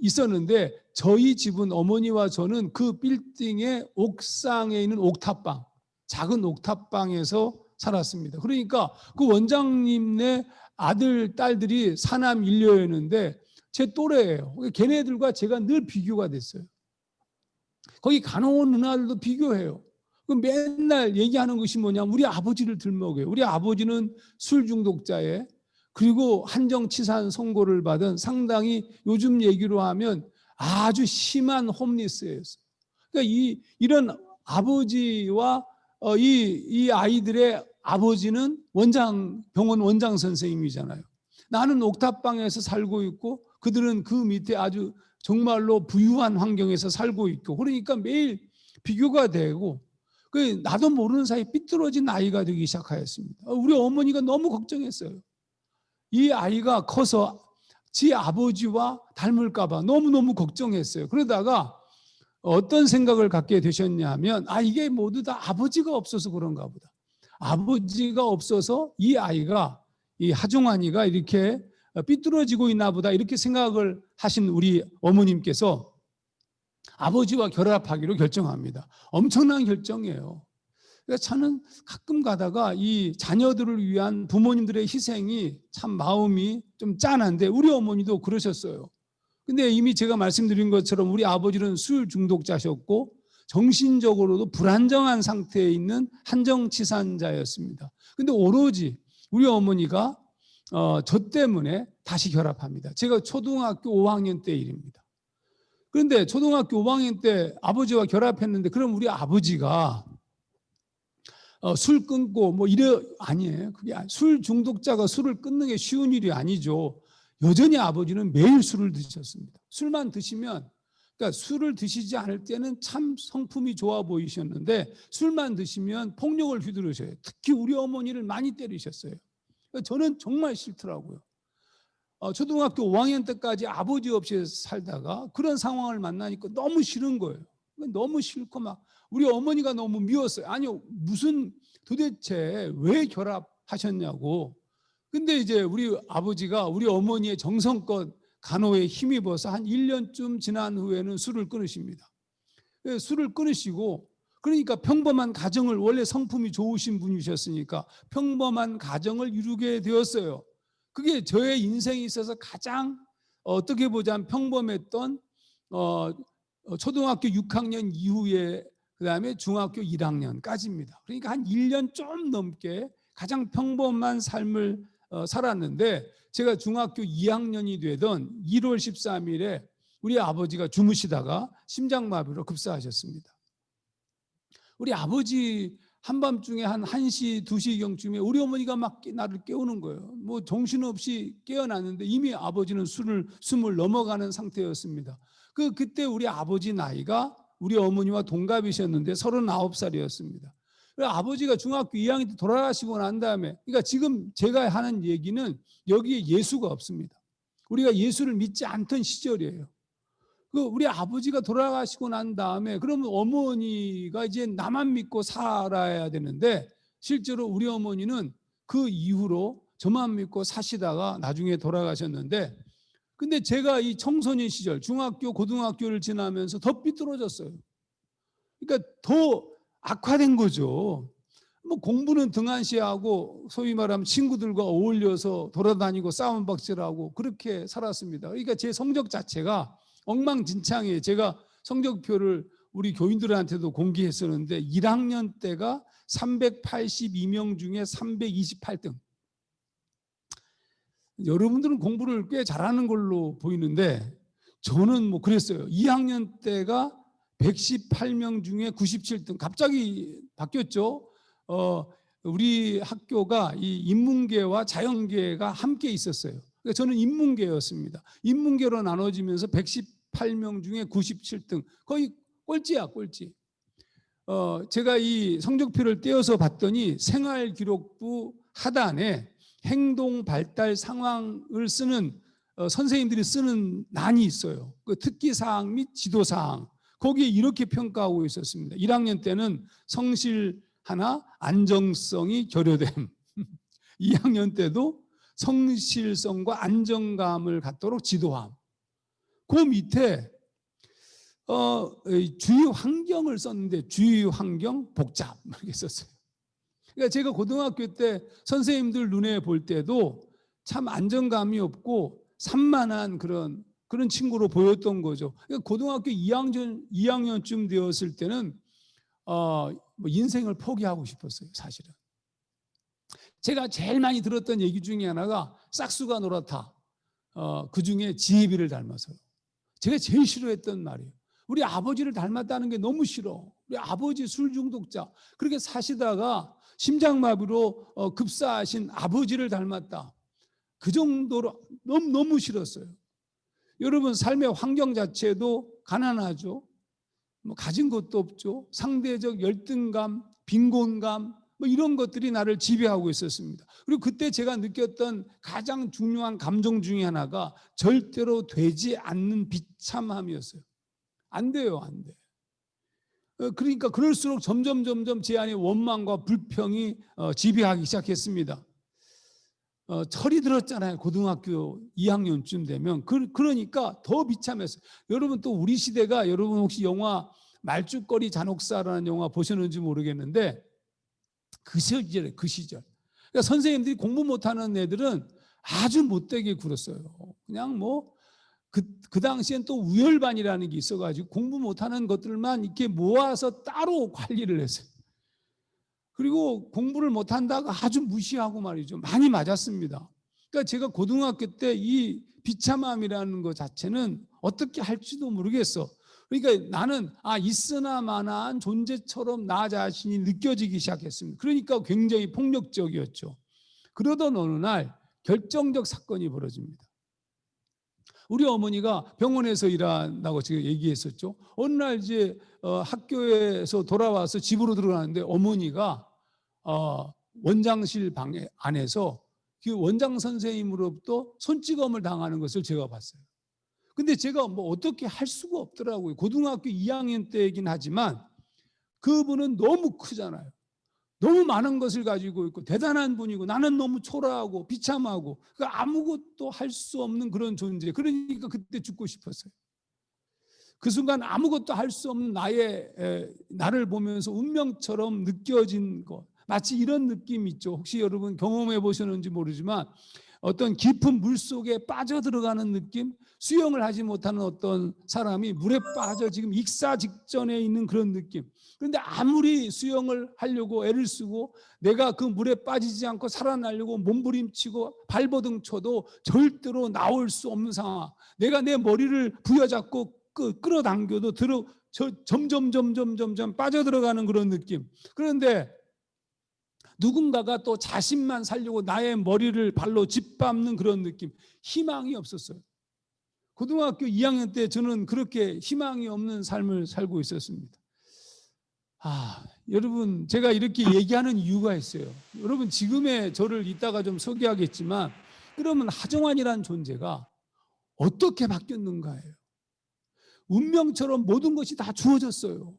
있었는데 저희 집은 어머니와 저는 그 빌딩의 옥상에 있는 옥탑방, 작은 옥탑방에서 살았습니다. 그러니까 그 원장님네 아들, 딸들이 사남 일녀였는데 제 또래예요. 걔네들과 제가 늘 비교가 됐어요. 거기 간호원 누나들도 비교해요. 맨날 얘기하는 것이 뭐냐면 우리 아버지를 들먹여요. 우리 아버지는 술 중독자에 그리고 한정치산 선고를 받은 상당히 요즘 얘기로 하면 아주 심한 홈리스였어요. 그러니까 이런 아버지와 이 아이들의 아버지는 병원 원장 선생님이잖아요. 나는 옥탑방에서 살고 있고 그들은 그 밑에 아주 정말로 부유한 환경에서 살고 있고 그러니까 매일 비교가 되고 나도 모르는 사이 삐뚤어진 아이가 되기 시작하였습니다. 우리 어머니가 너무 걱정했어요. 이 아이가 커서 지 아버지와 닮을까 봐 너무너무 걱정했어요. 그러다가 어떤 생각을 갖게 되셨냐면 이게 모두 다 아버지가 없어서 그런가 보다. 아버지가 없어서 이 아이가 이 하종환이가 이렇게 삐뚤어지고 있나 보다 이렇게 생각을 하신 우리 어머님께서 아버지와 결합하기로 결정합니다. 엄청난 결정이에요. 그러니까 저는 가끔 가다가 이 자녀들을 위한 부모님들의 희생이 참 마음이 좀 짠한데 우리 어머니도 그러셨어요. 근데 이미 제가 말씀드린 것처럼 우리 아버지는 술 중독자셨고 정신적으로도 불안정한 상태에 있는 한정치산자였습니다. 근데 오로지 우리 어머니가 저 때문에 다시 결합합니다. 제가 초등학교 5학년 때 일입니다. 그런데 초등학교 5학년 때 아버지와 결합했는데 그럼 우리 아버지가 술 끊고 아니에요. 그게 술 중독자가 술을 끊는 게 쉬운 일이 아니죠. 여전히 아버지는 매일 술을 드셨습니다. 술만 드시면 그러니까 술을 드시지 않을 때는 참 성품이 좋아 보이셨는데 술만 드시면 폭력을 휘두르셔요. 특히 우리 어머니를 많이 때리셨어요. 그러니까 저는 정말 싫더라고요. 초등학교 5학년 때까지 아버지 없이 살다가 그런 상황을 만나니까 너무 싫은 거예요. 너무 싫고 막 우리 어머니가 너무 미웠어요. 아니요, 도대체 왜 결합하셨냐고. 근데 이제 우리 아버지가 우리 어머니의 정성껏 간호에 힘입어서 한 1년쯤 지난 후에는 술을 끊으십니다. 술을 끊으시고, 그러니까 평범한 가정을, 원래 성품이 좋으신 분이셨으니까 평범한 가정을 이루게 되었어요. 그게 저의 인생에 있어서 가장 어떻게 보자면 평범했던 초등학교 6학년 이후에 그다음에 중학교 1학년까지입니다. 그러니까 한 1년 좀 넘게 가장 평범한 삶을 살았는데, 제가 중학교 2학년이 되던 1월 13일에 우리 아버지가 주무시다가 심장마비로 급사하셨습니다. 우리 아버지 한밤중에 한 1시, 2시경쯤에 우리 어머니가 막 나를 깨우는 거예요. 뭐 정신없이 깨어났는데 이미 아버지는 숨을 넘어가는 상태였습니다. 그때 우리 아버지 나이가 우리 어머니와 동갑이셨는데 39살이었습니다. 아버지가 중학교 2학년 때 돌아가시고 난 다음에, 그러니까 지금 제가 하는 얘기는 여기에 예수가 없습니다. 우리가 예수를 믿지 않던 시절이에요. 우리 아버지가 돌아가시고 난 다음에 그러면 어머니가 이제 나만 믿고 살아야 되는데, 실제로 우리 어머니는 그 이후로 저만 믿고 사시다가 나중에 돌아가셨는데, 근데 제가 이 청소년 시절 중학교 고등학교를 지나면서 더 삐뚤어졌어요. 그러니까 더 악화된 거죠. 뭐 공부는 등한시하고 소위 말하면 친구들과 어울려서 돌아다니고 싸움박질하고 그렇게 살았습니다. 그러니까 제 성적 자체가 엉망진창이에요. 제가 성적표를 우리 교인들한테도 공개했었는데 1학년 때가 382명 중에 328등. 여러분들은 공부를 꽤 잘하는 걸로 보이는데 저는 뭐 그랬어요. 2학년 때가 118명 중에 97등. 갑자기 바뀌었죠. 우리 학교가 이 인문계와 자연계가 함께 있었어요. 그러니까 저는 인문계였습니다. 인문계로 나눠지면서 118명 중에 97등. 거의 꼴찌야, 꼴찌. 제가 이 성적표를 떼어서 봤더니 생활기록부 하단에 행동 발달 상황을 쓰는 선생님들이 쓰는 난이 있어요. 그 특기사항 및 지도사항. 거기에 이렇게 평가하고 있었습니다. 1학년 때는 성실 하나 안정성이 결여됨. 2학년 때도 성실성과 안정감을 갖도록 지도함. 그 밑에 주위 환경을 썼는데 주위 환경 복잡 이렇게 썼어요. 그러니까 제가 고등학교 때 선생님들 눈에 볼 때도 참 안정감이 없고 산만한 그런 친구로 보였던 거죠. 그러니까 고등학교 2학년쯤 되었을 때는 뭐 인생을 포기하고 싶었어요, 사실은. 제가 제일 많이 들었던 얘기 중에 하나가 싹수가 노랗다. 그 중에 지혜비를 닮아서요. 제가 제일 싫어했던 말이에요. 우리 아버지를 닮았다는 게 너무 싫어. 우리 아버지 술 중독자. 그렇게 사시다가 심장마비로 급사하신 아버지를 닮았다. 그 정도로 너무 싫었어요. 여러분 삶의 환경 자체도 가난하죠. 뭐 가진 것도 없죠. 상대적 열등감, 빈곤감 뭐 이런 것들이 나를 지배하고 있었습니다. 그리고 그때 제가 느꼈던 가장 중요한 감정 중에 하나가 절대로 되지 않는 비참함이었어요. 안 돼요, 안 돼. 그러니까 그럴수록 점점 제 안에 원망과 불평이 지배하기 시작했습니다. 철이 들었잖아요. 고등학교 2학년쯤 되면. 그러니까 더 비참했어요. 여러분 또 우리 시대가, 여러분 혹시 영화 말죽거리 잔혹사라는 영화 보셨는지 모르겠는데 그 시절. 그러니까 선생님들이 공부 못하는 애들은 아주 못되게 굴었어요. 그냥 뭐 그 당시엔 또 우열반이라는 게 있어가지고 공부 못하는 것들만 이렇게 모아서 따로 관리를 했어요. 그리고 공부를 못한다고 아주 무시하고 말이죠. 많이 맞았습니다. 그러니까 제가 고등학교 때 이 비참함이라는 것 자체는 어떻게 할지도 모르겠어. 그러니까 나는 있으나 마나한 존재처럼 나 자신이 느껴지기 시작했습니다. 그러니까 굉장히 폭력적이었죠. 그러던 어느 날 결정적 사건이 벌어집니다. 우리 어머니가 병원에서 일한다고 제가 얘기했었죠. 어느 날 이제 학교에서 돌아와서 집으로 들어가는데 어머니가 원장실 방 안에서 그 원장 선생님으로부터 손찌검을 당하는 것을 제가 봤어요. 근데 제가 뭐 어떻게 할 수가 없더라고요. 고등학교 2학년 때이긴 하지만 그분은 너무 크잖아요. 너무 많은 것을 가지고 있고 대단한 분이고 나는 너무 초라하고 비참하고 아무것도 할 수 없는 그런 존재. 그러니까 그때 죽고 싶었어요. 그 순간 아무것도 할 수 없는 나를 보면서 운명처럼 느껴진 것. 마치 이런 느낌 있죠. 혹시 여러분 경험해 보셨는지 모르지만 어떤 깊은 물 속에 빠져 들어가는 느낌? 수영을 하지 못하는 어떤 사람이 물에 빠져 지금 익사 직전에 있는 그런 느낌. 그런데 아무리 수영을 하려고 애를 쓰고 내가 그 물에 빠지지 않고 살아나려고 몸부림치고 발버둥 쳐도 절대로 나올 수 없는 상황. 내가 내 머리를 부여잡고 끌어당겨도 점점 빠져들어가는 그런 느낌. 그런데 누군가가 또 자신만 살려고 나의 머리를 발로 짓밟는 그런 느낌. 희망이 없었어요. 고등학교 2학년 때 저는 그렇게 희망이 없는 삶을 살고 있었습니다. 여러분 제가 이렇게 얘기하는 이유가 있어요. 여러분 지금의 저를 이따가 좀 소개하겠지만 그러면 하정환이라는 존재가 어떻게 바뀌었는가예요. 운명처럼 모든 것이 다 주어졌어요.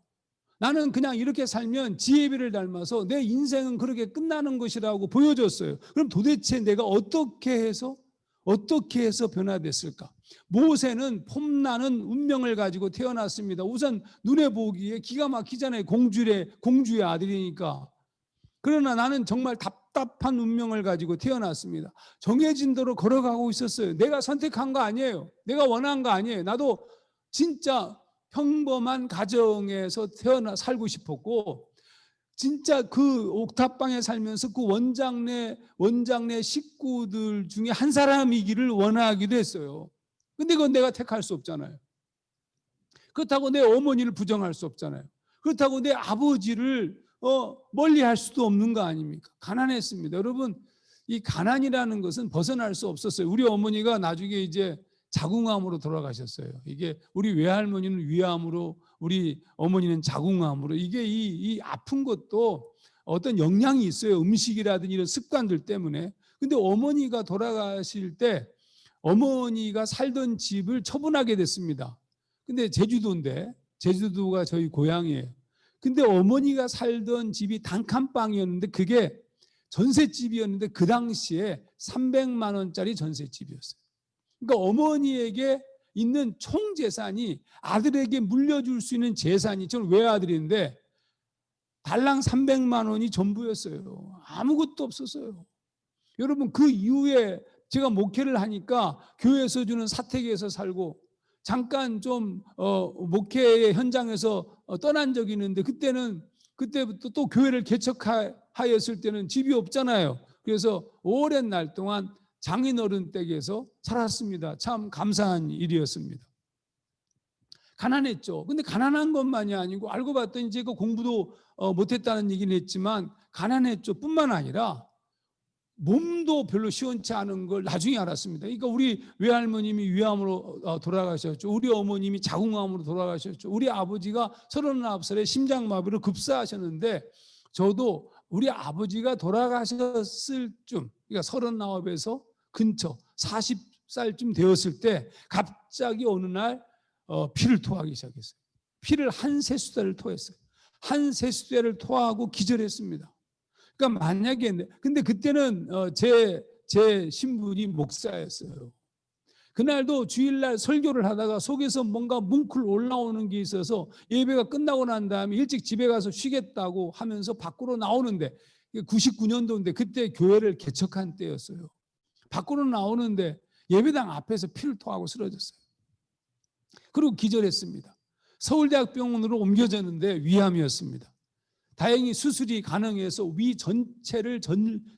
나는 그냥 이렇게 살면 지혜비를 닮아서 내 인생은 그렇게 끝나는 것이라고 보여줬어요. 그럼 도대체 내가 어떻게 해서 변화됐을까? 모세는 폼나는 운명을 가지고 태어났습니다. 우선 눈에 보기에 기가 막히잖아요. 공주의 아들이니까. 그러나 나는 정말 답답한 운명을 가지고 태어났습니다. 정해진 대로 걸어가고 있었어요. 내가 선택한 거 아니에요. 내가 원한 거 아니에요. 나도 진짜 평범한 가정에서 살고 싶었고 진짜 그 옥탑방에 살면서 그 원장내 식구들 중에 한 사람이기를 원하기도 했어요. 근데 그건 내가 택할 수 없잖아요. 그렇다고 내 어머니를 부정할 수 없잖아요. 그렇다고 내 아버지를 멀리할 수도 없는 거 아닙니까? 가난했습니다. 여러분 이 가난이라는 것은 벗어날 수 없었어요. 우리 어머니가 나중에 이제 자궁암으로 돌아가셨어요. 이게 우리 외할머니는 위암으로, 우리 어머니는 자궁암으로. 이게 이 아픈 것도 어떤 영향이 있어요. 음식이라든지 이런 습관들 때문에. 근데 어머니가 돌아가실 때 어머니가 살던 집을 처분하게 됐습니다. 근데 제주도가 저희 고향이에요. 근데 어머니가 살던 집이 단칸방이었는데 그게 전셋집이었는데 그 당시에 300만 원짜리 전셋집이었어요. 그러니까 어머니에게 있는 총 재산이 아들에게 물려줄 수 있는 재산이, 저는 외아들인데 달랑 300만 원이 전부였어요. 아무것도 없었어요. 여러분 그 이후에 제가 목회를 하니까 교회에서 주는 사택에서 살고 잠깐 좀 목회의 현장에서 떠난 적이 있는데 그때부터 또 교회를 개척하였을 때는 집이 없잖아요. 그래서 오랜 날 동안 장인어른 댁에서 살았습니다. 참 감사한 일이었습니다. 가난했죠. 근데 가난한 것만이 아니고 알고 봤더니 제가 공부도 못했다는 얘기는 했지만 가난했죠. 뿐만 아니라 몸도 별로 시원치 않은 걸 나중에 알았습니다. 그러니까 우리 외할머님이 위암으로 돌아가셨죠. 우리 어머님이 자궁암으로 돌아가셨죠. 우리 아버지가 39살에 심장마비로 급사하셨는데 저도 우리 아버지가 돌아가셨을 쯤, 그러니까 39에서 근처 40살쯤 되었을 때 갑자기 어느 날 피를 토하기 시작했어요. 피를 한 세수대를 토했어요. 한 세수대를 토하고 기절했습니다. 그러니까 만약에 근데 그때는 제 신분이 목사였어요. 그날도 주일날 설교를 하다가 속에서 뭔가 뭉클 올라오는 게 있어서 예배가 끝나고 난 다음에 일찍 집에 가서 쉬겠다고 하면서 밖으로 나오는데 99년도인데 그때 교회를 개척한 때였어요. 밖으로 나오는데 예배당 앞에서 피를 토하고 쓰러졌어요. 그리고 기절했습니다. 서울대학병원으로 옮겨졌는데 위암이었습니다. 다행히 수술이 가능해서 위 전체를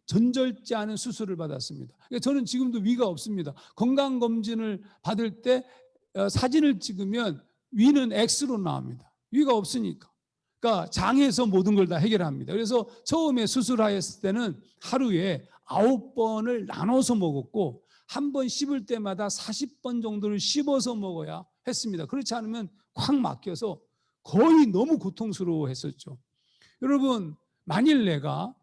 전절제하는 수술을 받았습니다. 저는 지금도 위가 없습니다. 건강검진을 받을 때 사진을 찍으면 위는 X로 나옵니다. 위가 없으니까. 그러니까 장에서 모든 걸 다 해결합니다. 그래서 처음에 수술하였을 때는 하루에 9번을 나눠서 먹었고 한 번 씹을 때마다 40번 정도를 씹어서 먹어야 했습니다. 그렇지 않으면 확 막혀서 거의 너무 고통스러워했었죠. 여러분 만일 내가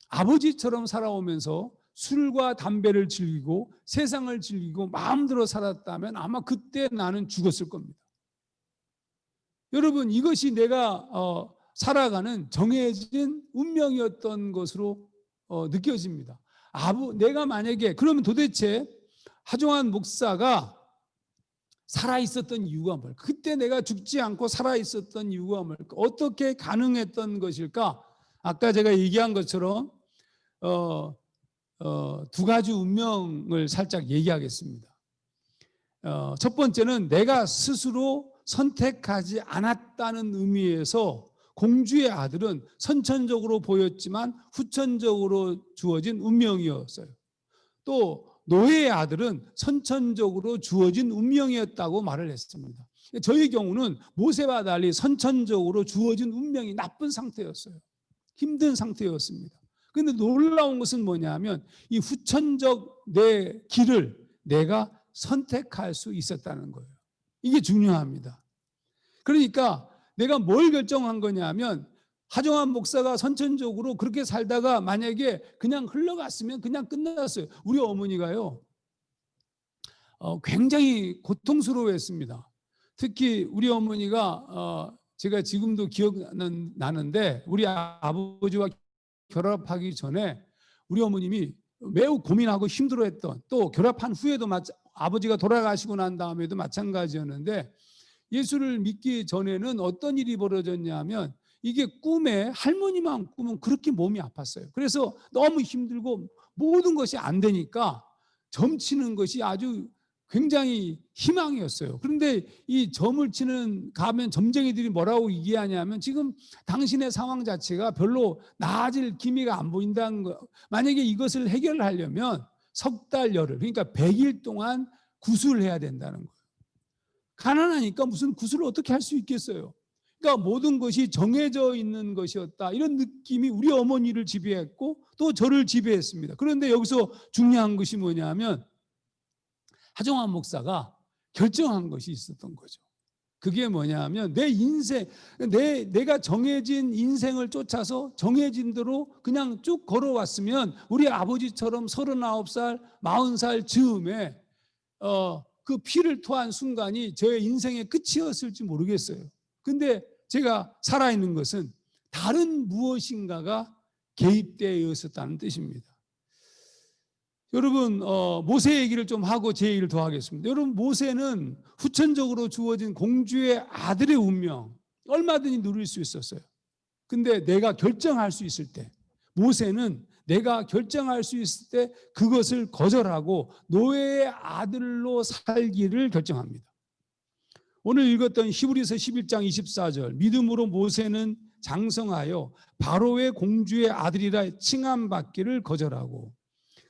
아버지처럼 살아오면서 술과 담배를 즐기고 세상을 즐기고 마음대로 살았다면 아마 그때 나는 죽었을 겁니다. 여러분 이것이 내가 살아가는 정해진 운명이었던 것으로 느껴집니다. 내가 만약에 그러면 도대체 하정환 목사가 살아 있었던 이유가 뭘까? 그때 내가 죽지 않고 살아 있었던 이유가 뭘까? 어떻게 가능했던 것일까? 아까 제가 얘기한 것처럼 두 가지 운명을 살짝 얘기하겠습니다. 첫 번째는 내가 스스로 선택하지 않았다는 의미에서 공주의 아들은 선천적으로 보였지만 후천적으로 주어진 운명이었어요. 또 노예의 아들은 선천적으로 주어진 운명이었다고 말을 했습니다. 저희 경우는 모세와 달리 선천적으로 주어진 운명이 나쁜 상태였어요. 힘든 상태였습니다. 그런데 놀라운 것은 뭐냐면 이 후천적 내 길을 내가 선택할 수 있었다는 거예요. 이게 중요합니다. 그러니까 내가 뭘 결정한 거냐면 하정환 목사가 선천적으로 그렇게 살다가 만약에 그냥 흘러갔으면 그냥 끝났어요. 우리 어머니가요 굉장히 고통스러워했습니다. 특히 우리 어머니가 제가 지금도 기억나는데 우리 아버지와 결합하기 전에 우리 어머님이 매우 고민하고 힘들어했던, 또 결합한 후에도 아버지가 돌아가시고 난 다음에도 마찬가지였는데, 예수를 믿기 전에는 어떤 일이 벌어졌냐면 이게 꿈에 할머니만 꾸면 그렇게 몸이 아팠어요. 그래서 너무 힘들고 모든 것이 안 되니까 점치는 것이 아주 굉장히 희망이었어요. 그런데 이 점을 치는 가면 점쟁이들이 뭐라고 얘기하냐면 지금 당신의 상황 자체가 별로 나아질 기미가 안 보인다는 거. 만약에 이것을 해결하려면 석 달 열흘, 그러니까 100일 동안 구술을 해야 된다는 거예요. 가난하니까 무슨 구술을 어떻게 할 수 있겠어요. 그러니까 모든 것이 정해져 있는 것이었다, 이런 느낌이 우리 어머니를 지배했고 또 저를 지배했습니다. 그런데 여기서 중요한 것이 뭐냐면 하정환 목사가 결정한 것이 있었던 거죠. 그게 뭐냐면 내 인생, 내가 정해진 인생을 쫓아서 정해진 대로 그냥 쭉 걸어왔으면 우리 아버지처럼 39살, 40살 즈음에 그 피를 토한 순간이 저의 인생의 끝이었을지 모르겠어요. 근데 제가 살아있는 것은 다른 무엇인가가 개입되어 있었다는 뜻입니다. 여러분, 모세 얘기를 좀 하고 제 얘기를 더 하겠습니다. 여러분, 모세는 후천적으로 주어진 공주의 아들의 운명 얼마든지 누릴 수 있었어요. 근데 내가 결정할 수 있을 때, 모세는 내가 결정할 수 있을 때 그것을 거절하고 노예의 아들로 살기를 결정합니다. 오늘 읽었던 히브리서 11장 24절, 믿음으로 모세는 장성하여 바로의 공주의 아들이라 칭함받기를 거절하고,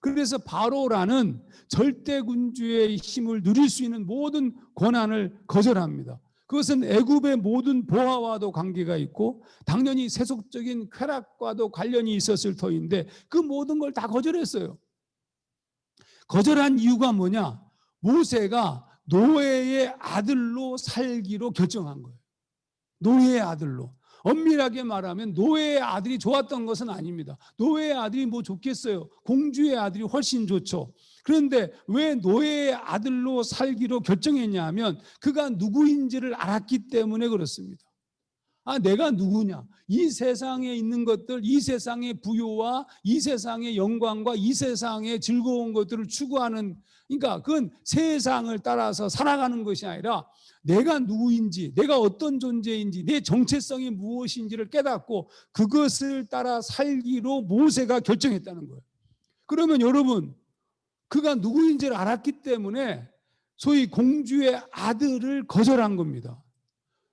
그래서 바로라는 절대군주의 힘을 누릴 수 있는 모든 권한을 거절합니다. 그것은 애굽의 모든 보화와도 관계가 있고 당연히 세속적인 쾌락과도 관련이 있었을 터인데 그 모든 걸 다 거절했어요. 거절한 이유가 뭐냐? 모세가 노예의 아들로 살기로 결정한 거예요. 노예의 아들로. 엄밀하게 말하면 노예의 아들이 좋았던 것은 아닙니다. 노예의 아들이 뭐 좋겠어요. 공주의 아들이 훨씬 좋죠. 그런데 왜 노예의 아들로 살기로 결정했냐 하면 그가 누구인지를 알았기 때문에 그렇습니다. 내가 누구냐? 이 세상에 있는 것들, 이 세상의 부요와 이 세상의 영광과 이 세상의 즐거운 것들을 추구하는, 그러니까 그건 세상을 따라서 살아가는 것이 아니라 내가 누구인지, 내가 어떤 존재인지, 내 정체성이 무엇인지를 깨닫고 그것을 따라 살기로 모세가 결정했다는 거예요. 그러면 여러분, 그가 누구인지를 알았기 때문에 소위 공주의 아들을 거절한 겁니다.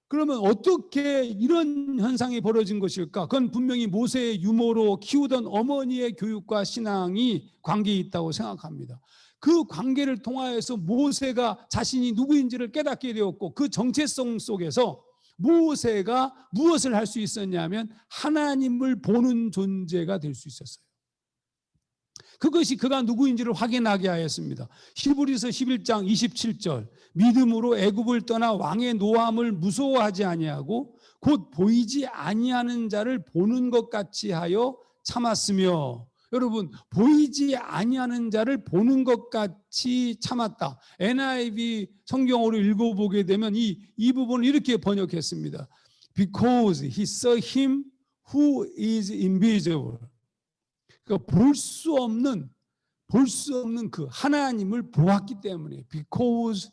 그러면 어떻게 이런 현상이 벌어진 것일까? 그건 분명히 모세의 유모로 키우던 어머니의 교육과 신앙이 관계에 있다고 생각합니다. 그 관계를 통하여서 모세가 자신이 누구인지를 깨닫게 되었고 그 정체성 속에서 모세가 무엇을 할 수 있었냐면 하나님을 보는 존재가 될 수 있었어요. 그것이 그가 누구인지를 확인하게 하였습니다. 히브리서 11장 27절, 믿음으로 애굽을 떠나 왕의 노함을 무서워하지 아니하고 곧 보이지 아니하는 자를 보는 것 같이 하여 참았으며, 여러분, 보이지 아니하는 자를 보는 것 같이 참았다. NIV 성경으로 읽어보게 되면 이 부분을 이렇게 번역했습니다. because he saw him who is invisible. 그러니까 볼 수 없는 그 하나님을 보았기 때문에 because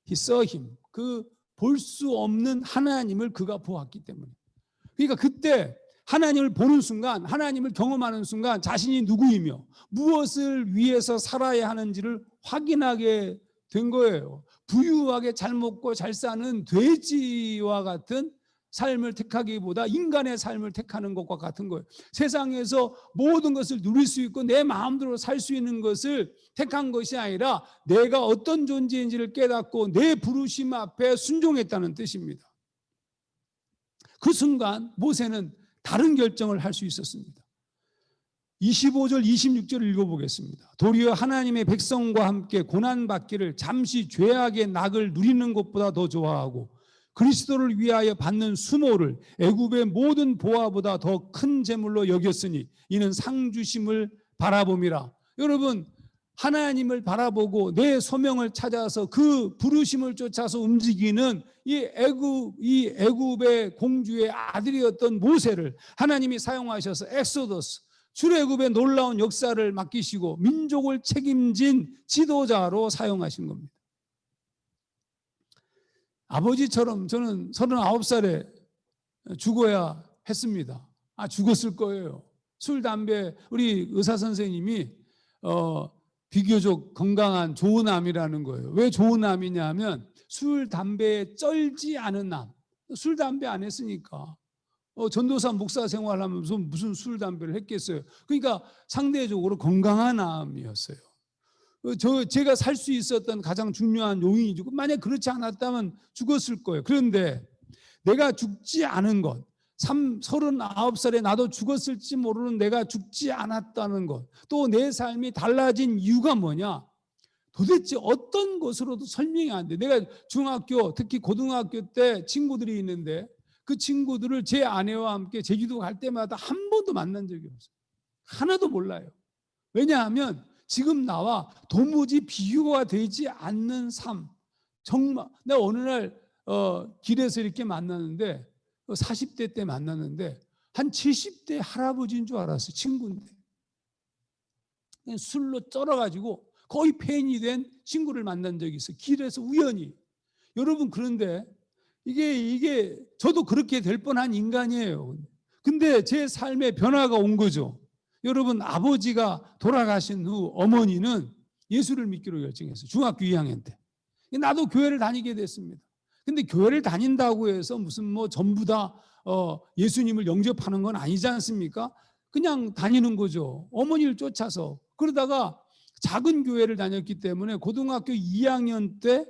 he saw him. 그 볼 수 없는 하나님을 그가 보았기 때문에. 그러니까 그때 하나님을 보는 순간, 하나님을 경험하는 순간 자신이 누구이며 무엇을 위해서 살아야 하는지를 확인하게 된 거예요. 부유하게 잘 먹고 잘 사는 돼지와 같은 삶을 택하기보다 인간의 삶을 택하는 것과 같은 거예요. 세상에서 모든 것을 누릴 수 있고 내 마음대로 살 수 있는 것을 택한 것이 아니라 내가 어떤 존재인지를 깨닫고 내 부르심 앞에 순종했다는 뜻입니다. 그 순간 모세는 다른 결정을 할 수 있었습니다. 25절 26절을 읽어보겠습니다. 도리어 하나님의 백성과 함께 고난받기를 잠시 죄악의 낙을 누리는 것보다 더 좋아하고 그리스도를 위하여 받는 수모를 애굽의 모든 보화보다 더 큰 재물로 여겼으니 이는 상 주심을 바라봄이라. 여러분, 하나님을 바라보고 내 소명을 찾아서 그 부르심을 쫓아서 움직이는 이 애굽의 공주의 아들이었던 모세를 하나님이 사용하셔서 엑소더스, 출애굽의 놀라운 역사를 맡기시고 민족을 책임진 지도자로 사용하신 겁니다. 아버지처럼 저는 39살에 죽어야 했습니다. 죽었을 거예요. 술, 담배, 우리 의사 선생님이 비교적 건강한 좋은 암이라는 거예요. 왜 좋은 암이냐 하면 술, 담배에 쩔지 않은 암. 술, 담배 안 했으니까. 전도사 목사 생활하면서 무슨 술, 담배를 했겠어요. 그러니까 상대적으로 건강한 암이었어요. 제가 살 수 있었던 가장 중요한 요인이죠. 만약 그렇지 않았다면 죽었을 거예요. 그런데 내가 죽지 않은 것, 39살에 나도 죽었을지 모르는 내가 죽지 않았다는 것, 또 내 삶이 달라진 이유가 뭐냐? 도대체 어떤 것으로도 설명이 안 돼. 내가 중학교, 특히 고등학교 때 친구들이 있는데 그 친구들을 제 아내와 함께 제주도 갈 때마다 한 번도 만난 적이 없어요. 하나도 몰라요. 왜냐하면 지금 나와 도무지 비교가 되지 않는 삶. 정말 내가 어느 날 길에서 이렇게 만났는데 40대 때 만났는데 한 70대 할아버지인 줄 알았어요. 친구인데 그냥 술로 쩔어가지고 거의 폐인이 된 친구를 만난 적이 있어요. 길에서 우연히. 여러분, 그런데 이게 저도 그렇게 될 뻔한 인간이에요. 근데 제 삶에 변화가 온 거죠. 여러분, 아버지가 돌아가신 후 어머니는 예수를 믿기로 결정했어요. 중학교 2학년 때. 나도 교회를 다니게 됐습니다. 근데 교회를 다닌다고 해서 무슨 뭐 전부 다 예수님을 영접하는 건 아니지 않습니까? 그냥 다니는 거죠. 어머니를 쫓아서. 그러다가 작은 교회를 다녔기 때문에 고등학교 2학년 때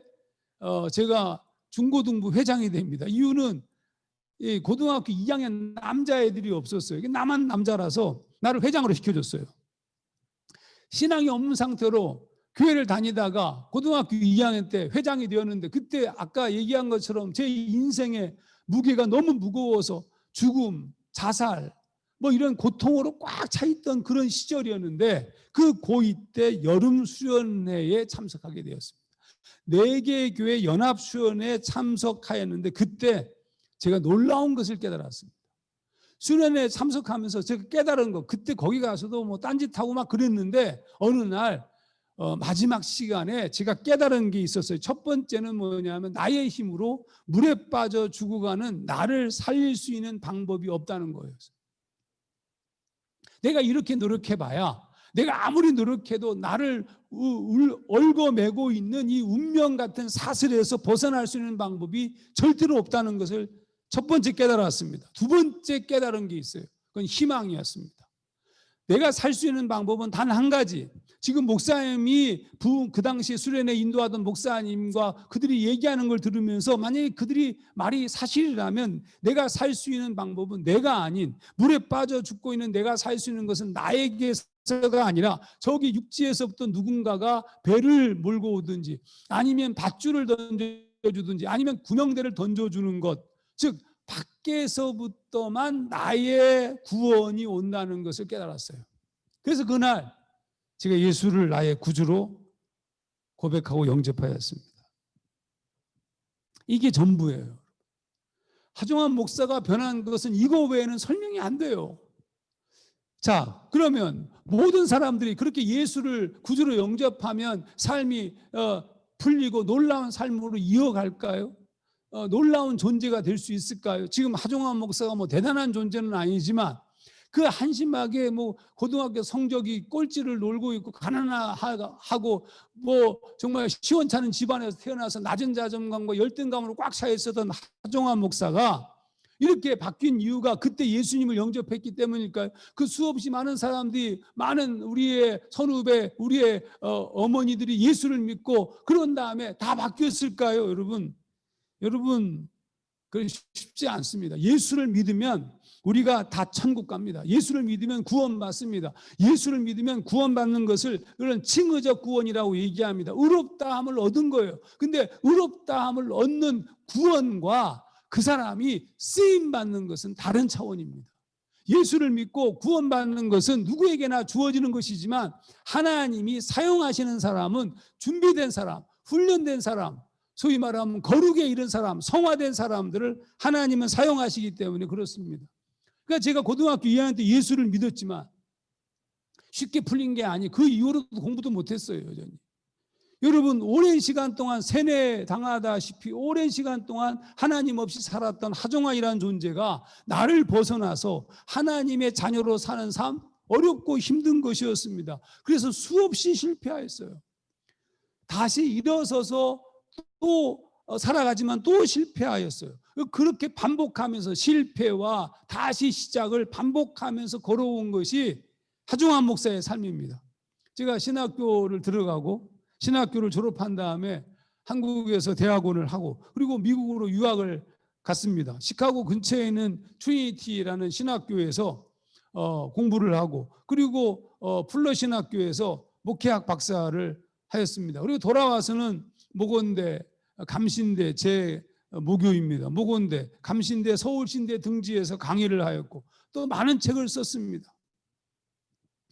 제가 중고등부 회장이 됩니다. 이유는 고등학교 2학년 남자애들이 없었어요. 나만 남자라서 나를 회장으로 시켜줬어요. 신앙이 없는 상태로 교회를 다니다가 고등학교 2학년 때 회장이 되었는데 그때 아까 얘기한 것처럼 제 인생의 무게가 너무 무거워서 죽음, 자살 뭐 이런 고통으로 꽉 차 있던 그런 시절이었는데 그 고2 때 여름 수련회에 참석하게 되었습니다. 4개의 교회 연합 수련회에 참석하였는데 그때 제가 놀라운 것을 깨달았습니다. 수련회에 참석하면서 제가 깨달은 거, 그때 거기 가서도 뭐 딴짓하고 막 그랬는데 어느 날 마지막 시간에 제가 깨달은 게 있었어요. 첫 번째는 뭐냐면 나의 힘으로 물에 빠져 죽어가는 나를 살릴 수 있는 방법이 없다는 거예요. 내가 이렇게 노력해봐야 내가 아무리 노력해도 나를 얽어매고 있는 이 운명 같은 사슬에서 벗어날 수 있는 방법이 절대로 없다는 것을 첫 번째 깨달았습니다. 두 번째 깨달은 게 있어요. 그건 희망이었습니다. 내가 살 수 있는 방법은 단 한 가지. 지금 목사님이 그 당시 수련회 인도하던 목사님과 그들이 얘기하는 걸 들으면서 만약에 그들이 말이 사실이라면 내가 살 수 있는 방법은 내가 아닌 물에 빠져 죽고 있는 내가 살 수 있는 것은 나에게서가 아니라 저기 육지에서부터 누군가가 배를 몰고 오든지 아니면 밧줄을 던져주든지 아니면 구명대를 던져주는 것, 즉 밖에서부터만 나의 구원이 온다는 것을 깨달았어요. 그래서 그날 제가 예수를 나의 구주로 고백하고 영접하였습니다. 이게 전부예요. 하정환 목사가 변한 것은 이거 외에는 설명이 안 돼요. 자, 그러면 모든 사람들이 그렇게 예수를 구주로 영접하면 삶이 풀리고 놀라운 삶으로 이어갈까요? 놀라운 존재가 될 수 있을까요? 지금 하정환 목사가 뭐 대단한 존재는 아니지만 그 한심하게 뭐 고등학교 성적이 꼴찌를 놀고 있고 가난하고 뭐 정말 시원찮은 집안에서 태어나서 낮은 자존감과 열등감으로 꽉 차 있었던 하정환 목사가 이렇게 바뀐 이유가 그때 예수님을 영접했기 때문일까요? 그 수없이 많은 사람들이, 많은 우리의 선후배, 우리의 어머니들이 예수를 믿고 그런 다음에 다 바뀌었을까요? 여러분 그게 쉽지 않습니다. 예수를 믿으면 우리가 다 천국 갑니다. 예수를 믿으면 구원받습니다. 예수를 믿으면 구원받는 것을 그런 칭의적 구원이라고 얘기합니다. 의롭다함을 얻은 거예요. 근데 의롭다함을 얻는 구원과 그 사람이 쓰임받는 것은 다른 차원입니다. 예수를 믿고 구원받는 것은 누구에게나 주어지는 것이지만 하나님이 사용하시는 사람은 준비된 사람, 훈련된 사람, 소위 말하면 거룩에 이른 사람, 성화된 사람들을 하나님은 사용하시기 때문에 그렇습니다. 그러니까 제가 고등학교 2학년 때 예수를 믿었지만 쉽게 풀린 게 아니, 그 이후로도 공부도 못했어요, 여전히. 여러분, 오랜 시간 동안 세뇌 당하다시피 오랜 시간 동안 하나님 없이 살았던 하정환이라는 존재가 나를 벗어나서 하나님의 자녀로 사는 삶, 어렵고 힘든 것이었습니다. 그래서 수없이 실패하였어요. 다시 일어서서 또 살아가지만 또 실패하였어요. 그렇게 반복하면서 실패와 다시 시작을 반복하면서 걸어온 것이 하정환 목사의 삶입니다. 제가 신학교를 들어가고 신학교를 졸업한 다음에 한국에서 대학원을 하고 그리고 미국으로 유학을 갔습니다. 시카고 근처에 있는 트리니티라는 신학교에서 공부를 하고 그리고 풀러 신학교에서 목회학 박사를 하였습니다. 그리고 돌아와서는 모건대, 감신대 제 모교입니다. 모건대, 감신대, 서울신대 등지에서 강의를 하였고 또 많은 책을 썼습니다.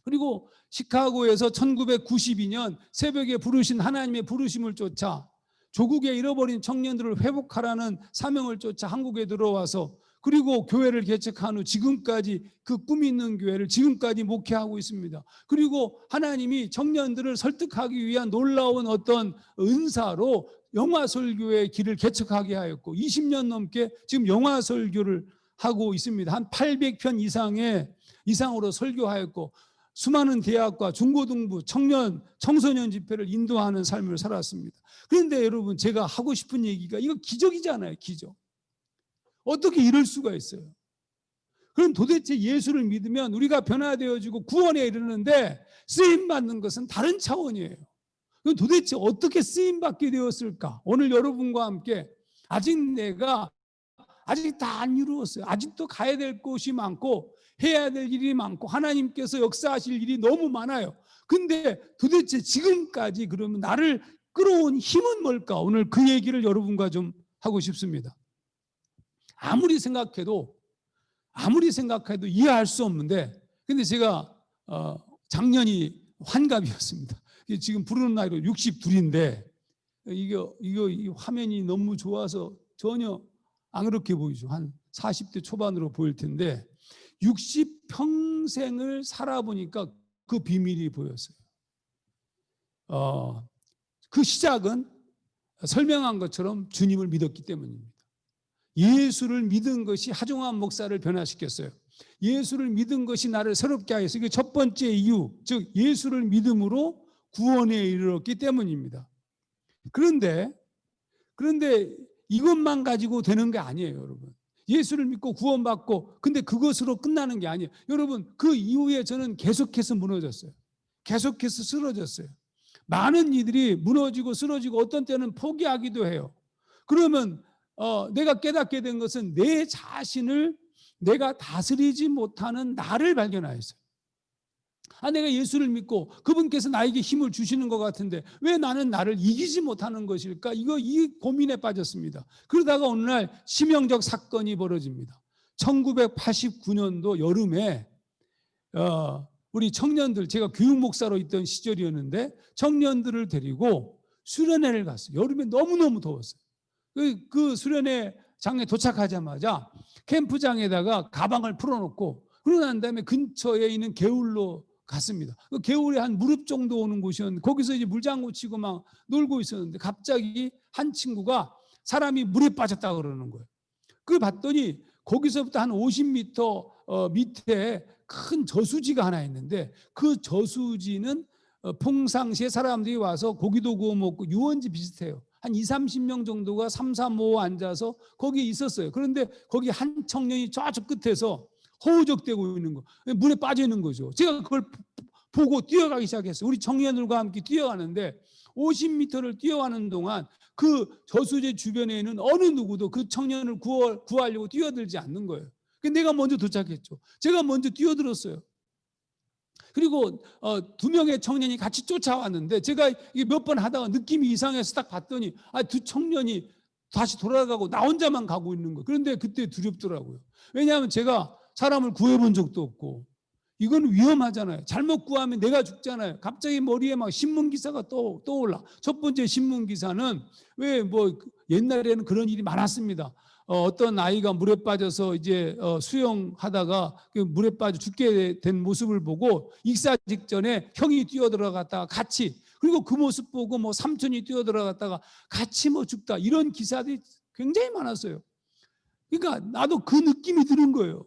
그리고 시카고에서 1992년 새벽에 부르신 하나님의 부르심을 쫓아 조국에 잃어버린 청년들을 회복하라는 사명을 쫓아 한국에 들어와서 그리고 교회를 개척한 후 지금까지 그 꿈이 있는 교회를 지금까지 목회하고 있습니다. 그리고 하나님이 청년들을 설득하기 위한 놀라운 어떤 은사로 영화설교의 길을 개척하게 하였고 20년 넘게 지금 영화설교를 하고 있습니다. 한 800편 이상으로 설교하였고 수많은 대학과 중고등부, 청소년 집회를 인도하는 삶을 살았습니다. 그런데 여러분, 제가 하고 싶은 얘기가 이거 기적이잖아요, 기적. 어떻게 이럴 수가 있어요? 그럼 도대체 예수를 믿으면 우리가 변화되어지고 구원에 이르는데 쓰임받는 것은 다른 차원이에요. 그럼 도대체 어떻게 쓰임받게 되었을까? 오늘 여러분과 함께 아직 다 안 이루었어요. 아직도 가야 될 곳이 많고 해야 될 일이 많고 하나님께서 역사하실 일이 너무 많아요. 근데 도대체 지금까지 그러면 나를 끌어온 힘은 뭘까? 오늘 그 얘기를 여러분과 좀 하고 싶습니다. 아무리 생각해도 이해할 수 없는데 근데 제가 작년이 환갑이었습니다. 지금 부르는 나이로 62인데 이거 이 화면이 너무 좋아서 전혀 안 그렇게 보이죠. 한 40대 초반으로 보일 텐데 60평생을 살아보니까 그 비밀이 보였어요. 그 시작은 설명한 것처럼 주님을 믿었기 때문입니다. 예수를 믿은 것이 하정환 목사를 변화시켰어요. 예수를 믿은 것이 나를 새롭게 하였어요. 이게 첫 번째 이유, 즉 예수를 믿음으로 구원에 이르렀기 때문입니다. 그런데 이것만 가지고 되는 게 아니에요, 여러분. 예수를 믿고 구원받고 근데 그것으로 끝나는 게 아니에요. 여러분, 그 이후에 저는 계속해서 무너졌어요. 계속해서 쓰러졌어요. 많은 이들이 무너지고 쓰러지고 어떤 때는 포기하기도 해요. 그러면 내가 깨닫게 된 것은 내 자신을 내가 다스리지 못하는 나를 발견하였어요. 내가 예수를 믿고 그분께서 나에게 힘을 주시는 것 같은데 왜 나는 나를 이기지 못하는 것일까? 이 고민에 빠졌습니다. 그러다가 어느 날 치명적 사건이 벌어집니다. 1989년도 여름에 우리 청년들, 제가 교육 목사로 있던 시절이었는데 청년들을 데리고 수련회를 갔어요. 여름에 너무너무 더웠어요. 그 수련회 캠프장에 도착하자마자 캠프장에다가 가방을 풀어놓고 그러고 난 다음에 근처에 있는 개울로 갔습니다. 그 개울에 한 무릎 정도 오는 곳이었는데 거기서 이제 물장구 치고 막 놀고 있었는데 갑자기 한 친구가 사람이 물에 빠졌다 그러는 거예요. 그 봤더니 거기서부터 한 50m 밑에 큰 저수지가 하나 있는데 그 저수지는 평상시에 사람들이 와서 고기도 구워 먹고 유원지 비슷해요. 한 20-30명 정도가 3-4-5 앉아서 거기에 있었어요. 그런데 거기 한 청년이 저쪽 끝에서 허우적대고 있는 거, 물에 빠져 있는 거죠. 제가 그걸 보고 뛰어가기 시작했어요. 우리 청년들과 함께 뛰어가는데 50m를 뛰어가는 동안 그 저수지 주변에 는 어느 누구도 그 청년을 구하려고 뛰어들지 않는 거예요. 내가 먼저 도착했죠. 제가 먼저 뛰어들었어요. 그리고 2명의 청년이 같이 쫓아왔는데 제가 몇 번 하다가 느낌이 이상해서 딱 봤더니 두 청년이 다시 돌아가고 나 혼자만 가고 있는 거예요. 그런데 그때 두렵더라고요. 왜냐하면 제가 사람을 구해본 적도 없고 이건 위험하잖아요. 잘못 구하면 내가 죽잖아요. 갑자기 머리에 막 신문 기사가 떠올라. 첫 번째 신문 기사는 왜 뭐 옛날에는 그런 일이 많았습니다. 어떤 아이가 물에 빠져서 이제 수영하다가 그 물에 빠져 죽게 된 모습을 보고 익사 직전에 형이 뛰어들어갔다가 같이, 그리고 그 모습 보고 뭐 삼촌이 뛰어들어갔다가 같이 뭐 죽다, 이런 기사들이 굉장히 많았어요. 그러니까 나도 그 느낌이 드는 거예요.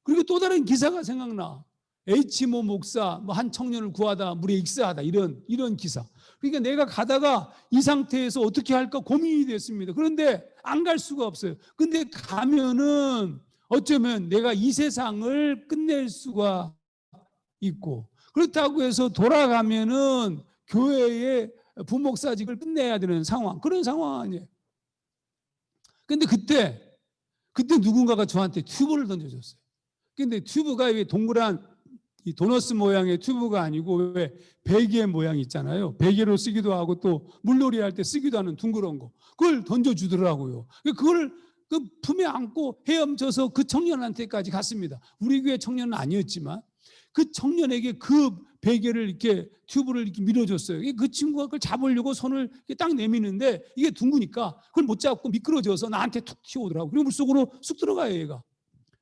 그리고 또 다른 기사가 생각나. H모 목사 뭐 한 청년을 구하다 물에 익사하다, 이런 기사. 그러니까 내가 가다가 이 상태에서 어떻게 할까 고민이 됐습니다. 그런데 안 갈 수가 없어요. 근데 가면은 어쩌면 내가 이 세상을 끝낼 수가 있고, 그렇다고 해서 돌아가면은 교회의 부목사직을 끝내야 되는 상황, 그런 상황 아니에요. 근데 그때 누군가가 저한테 튜브를 던져줬어요. 근데 튜브가 왜 동그란 이 도너스 모양의 튜브가 아니고 왜 베개 모양 있잖아요. 베개로 쓰기도 하고 또 물놀이 할 때 쓰기도 하는 둥그런 거. 그걸 던져주더라고요. 그걸 그 품에 안고 헤엄쳐서 그 청년한테까지 갔습니다. 우리 교회 청년은 아니었지만 그 청년에게 그 베개를 이렇게 튜브를 이렇게 밀어줬어요. 그 친구가 그걸 잡으려고 손을 이렇게 딱 내미는데 이게 둥그니까 그걸 못 잡고 미끄러져서 나한테 툭 튀어오더라고요. 그리고 물속으로 쑥 들어가요, 얘가.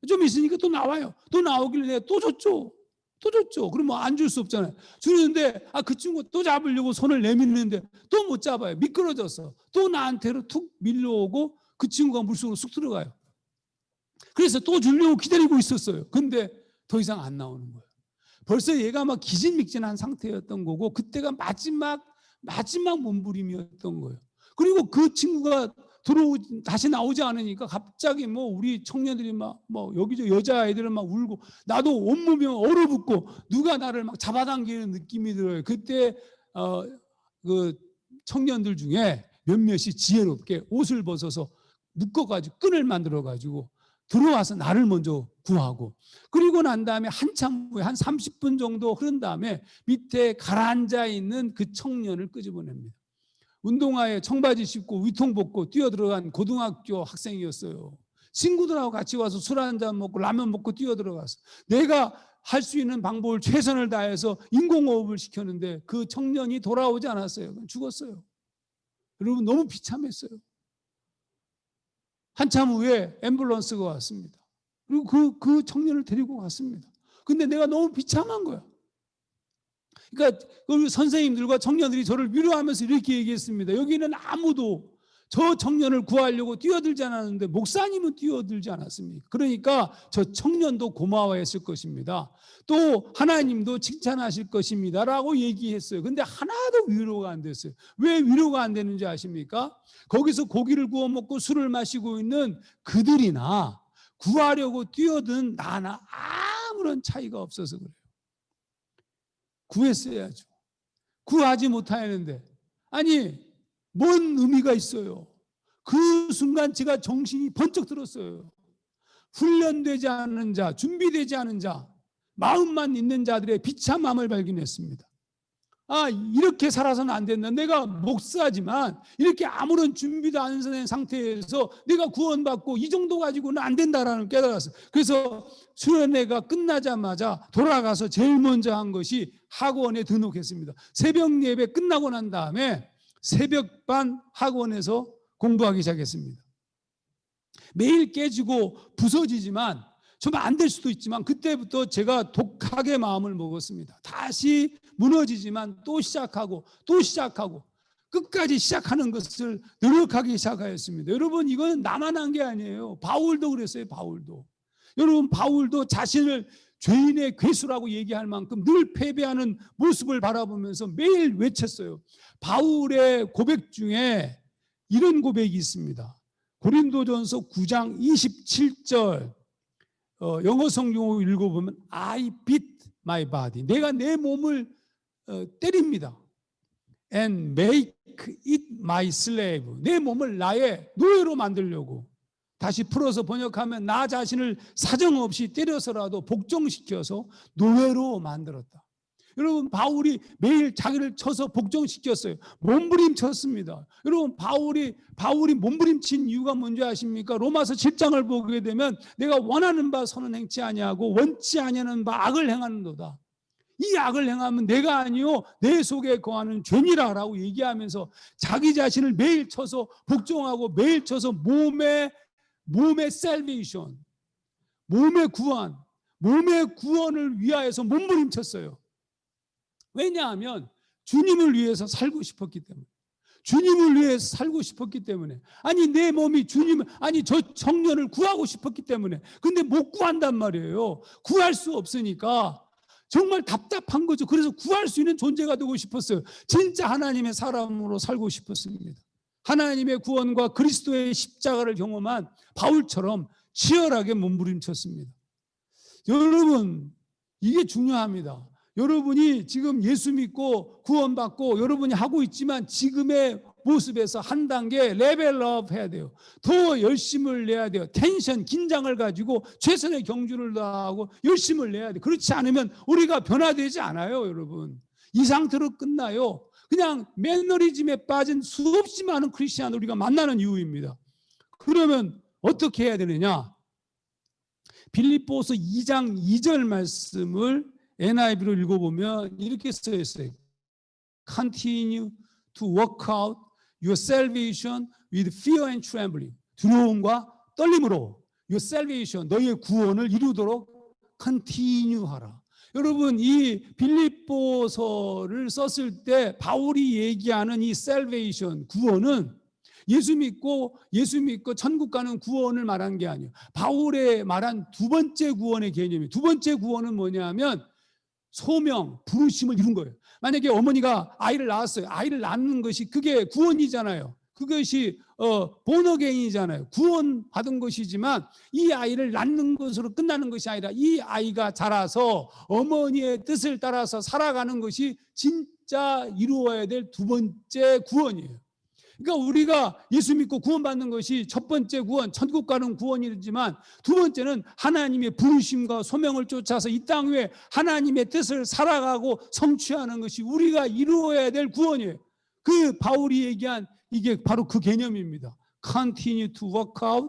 좀 있으니까 또 나와요. 또 나오길래 내가 또 줬죠. 그럼 뭐 안 줄 수 없잖아요. 주는데 그 친구 또 잡으려고 손을 내밀는데 또 못 잡아요. 미끄러져서 또 나한테로 툭 밀려오고 그 친구가 물속으로 쑥 들어가요. 그래서 또 주려고 기다리고 있었어요. 근데 더 이상 안 나오는 거예요. 벌써 얘가 막 기진맥진한 상태였던 거고 그때가 마지막 몸부림이었던 거예요. 그리고 그 친구가 다시 나오지 않으니까 갑자기 뭐 우리 청년들이 막 여기저기 여자아이들은 막 울고 나도 온몸이 얼어붙고 누가 나를 막 잡아당기는 느낌이 들어요. 그때 그 청년들 중에 몇몇이 지혜롭게 옷을 벗어서 묶어가지고 끈을 만들어가지고 들어와서 나를 먼저 구하고, 그리고 난 다음에 한참 후에 한 30분 정도 흐른 다음에 밑에 가라앉아 있는 그 청년을 끄집어냅니다. 운동화에 청바지 씹고 위통 벗고 뛰어들어간 고등학교 학생이었어요. 친구들하고 같이 와서 술 한잔 먹고 라면 먹고 뛰어들어가서 내가 할 수 있는 방법을 최선을 다해서 인공호흡을 시켰는데 그 청년이 돌아오지 않았어요. 죽었어요. 여러분 너무 비참했어요. 한참 후에 앰뷸런스가 왔습니다. 그리고 그 청년을 데리고 갔습니다. 근데 내가 너무 비참한 거야. 그러니까 우리 선생님들과 청년들이 저를 위로하면서 이렇게 얘기했습니다. 여기는 아무도 저 청년을 구하려고 뛰어들지 않았는데 목사님은 뛰어들지 않았습니까? 그러니까 저 청년도 고마워했을 것입니다. 또 하나님도 칭찬하실 것입니다 라고 얘기했어요. 근데 하나도 위로가 안 됐어요. 왜 위로가 안 되는지 아십니까? 거기서 고기를 구워 먹고 술을 마시고 있는 그들이나 구하려고 뛰어든 나나 아무런 차이가 없어서 그래요. 구했어야죠. 구하지 못하는데 아니 뭔 의미가 있어요. 그 순간 제가 정신이 번쩍 들었어요. 훈련되지 않은 자, 준비되지 않은 자, 마음만 있는 자들의 비참함을 발견했습니다. 이렇게 살아서는 안 된다. 내가 목사지만 이렇게 아무런 준비도 안 된 상태에서 내가 구원받고 이 정도 가지고는 안 된다라는 깨달았어요. 그래서 수련회가 끝나자마자 돌아가서 제일 먼저 한 것이 학원에 등록했습니다. 새벽 예배 끝나고 난 다음에 새벽반 학원에서 공부하기 시작했습니다. 매일 깨지고 부서지지만 좀 안 될 수도 있지만 그때부터 제가 독하게 마음을 먹었습니다. 다시 무너지지만 또 시작하고 또 시작하고 끝까지 시작하는 것을 노력하기 시작하였습니다. 여러분, 이건 나만 한 게 아니에요. 바울도 그랬어요. 바울도. 여러분, 바울도 자신을 죄인의 괴수라고 얘기할 만큼 늘 패배하는 모습을 바라보면서 매일 외쳤어요. 바울의 고백 중에 이런 고백이 있습니다. 고린도전서 9장 27절 영어 성경으로 읽어보면 I beat my body. 내가 내 몸을 때립니다. And make it my slave. 내 몸을 나의 노예로 만들려고. 다시 풀어서 번역하면 나 자신을 사정없이 때려서라도 복종시켜서 노예로 만들었다. 여러분, 바울이 매일 자기를 쳐서 복종시켰어요. 몸부림쳤습니다. 여러분, 바울이 몸부림친 이유가 뭔지 아십니까? 로마서 7장을 보게 되면 내가 원하는 바 선은 행치 아니하고 원치 아니하는 바 악을 행하는도다. 이 악을 행하면 내가 아니요 내 속에 거하는 죄니라라고 얘기하면서 자기 자신을 매일 쳐서 복종하고 매일 쳐서 몸의 salvation, 몸의 구원을 위하여서 몸부림쳤어요. 왜냐하면 주님을 위해서 살고 싶었기 때문에. 주님을 위해서 살고 싶었기 때문에. 아니, 내 몸이 저 청년을 구하고 싶었기 때문에. 근데 못 구한단 말이에요. 구할 수 없으니까 정말 답답한 거죠. 그래서 구할 수 있는 존재가 되고 싶었어요. 진짜 하나님의 사람으로 살고 싶었습니다. 하나님의 구원과 그리스도의 십자가를 경험한 바울처럼 치열하게 몸부림쳤습니다. 여러분, 이게 중요합니다. 여러분이 지금 예수 믿고 구원받고 여러분이 하고 있지만 지금의 모습에서 한 단계 레벨업 해야 돼요. 더 열심을 내야 돼요. 텐션, 긴장을 가지고 최선의 경주를 다하고 열심을 내야 돼요. 그렇지 않으면 우리가 변화되지 않아요, 여러분. 이 상태로 끝나요. 그냥 매너리즘에 빠진 수없이 많은 크리스찬 우리가 만나는 이유입니다. 그러면 어떻게 해야 되느냐? 빌립보서 2장 2절 말씀을 NIV로 읽어보면 이렇게 써 있어요. Continue to work out your salvation with fear and trembling. 두려움과 떨림으로 your salvation, 너희의 구원을 이루도록 continue 하라. 여러분, 이 빌립보서를 썼을 때 바울이 얘기하는 이 salvation, 구원은 예수 믿고 천국 가는 구원을 말한 게 아니에요. 바울의 말한 두 번째 구원의 개념이에요. 두 번째 구원은 뭐냐면 소명, 부르심을 이룬 거예요. 만약에 어머니가 아이를 낳았어요. 아이를 낳는 것이 그게 구원이잖아요. 그것이 본어게인이잖아요. 구원받은 것이지만 이 아이를 낳는 것으로 끝나는 것이 아니라 이 아이가 자라서 어머니의 뜻을 따라서 살아가는 것이 진짜 이루어야 될 두 번째 구원이에요. 그러니까 우리가 예수 믿고 구원받는 것이 첫 번째 구원, 천국 가는 구원이지만 두 번째는 하나님의 부르심과 소명을 쫓아서 이 땅 위에 하나님의 뜻을 살아가고 성취하는 것이 우리가 이루어야 될 구원이에요. 그 바울이 얘기한 이게 바로 그 개념입니다. Continue to work out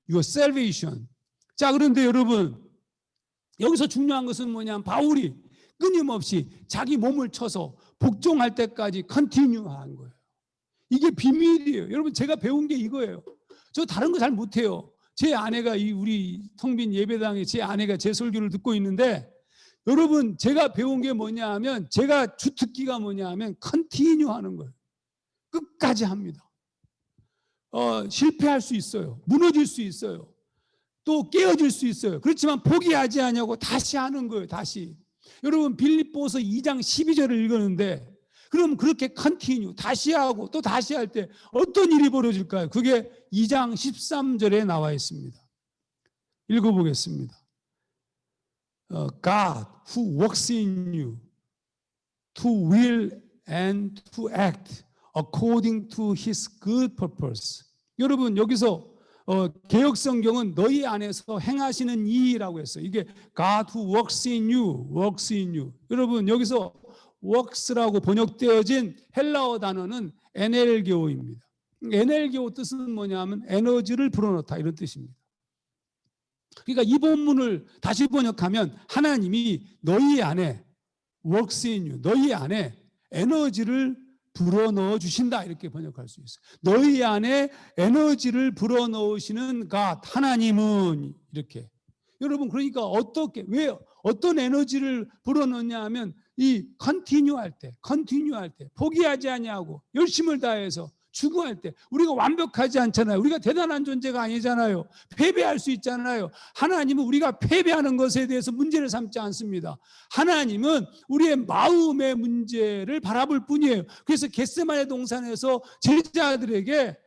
your salvation. 자, 그런데 여러분, 여기서 중요한 것은 뭐냐면 바울이 끊임없이 자기 몸을 쳐서 복종할 때까지 continue 한 거예요. 이게 비밀이에요. 여러분, 제가 배운 게 이거예요. 저 다른 거 잘 못해요. 제 아내가 우리 성빈 예배당에 제 아내가 제 설교를 듣고 있는데, 여러분, 제가 배운 게 뭐냐 하면, 제가 주특기가 뭐냐 하면 컨티뉴 하는 거예요. 끝까지 합니다. 실패할 수 있어요. 무너질 수 있어요. 또 깨어질 수 있어요. 그렇지만 포기하지 않냐고 다시 하는 거예요. 다시. 여러분, 빌립보서 2장 12절을 읽었는데, 그럼 그렇게 컨티뉴 다시 하고 또 다시 할 때 어떤 일이 벌어질까요? 그게 2장 13절에 나와 있습니다. 읽어보겠습니다. God who works in you to will and to act according to his good purpose. 여러분, 여기서 개역 성경은 너희 안에서 행하시는 이라고 했어요. 이게 God who works in you, works in you. 여러분, 여기서 works라고 번역되어진 헬라어 단어는 에넬게오입니다. 에넬게오 뜻은 뭐냐면 에너지를 불어넣다, 이런 뜻입니다. 그러니까 이 본문을 다시 번역하면 하나님이 너희 안에 works in you, 너희 안에 에너지를 불어넣어 주신다 이렇게 번역할 수 있어요. 너희 안에 에너지를 불어넣으시는 갓 하나님은 이렇게. 여러분 그러니까 어떻게 왜 어떤 에너지를 불어넣냐 하면 이 컨티뉴 할 때 포기하지 아니하고 열심을 다해서 추구할 때 우리가 완벽하지 않잖아요. 우리가 대단한 존재가 아니잖아요. 패배할 수 있잖아요. 하나님은 우리가 패배하는 것에 대해서 문제를 삼지 않습니다. 하나님은 우리의 마음의 문제를 바라볼 뿐이에요. 그래서 겟세마네 동산에서 제자들에게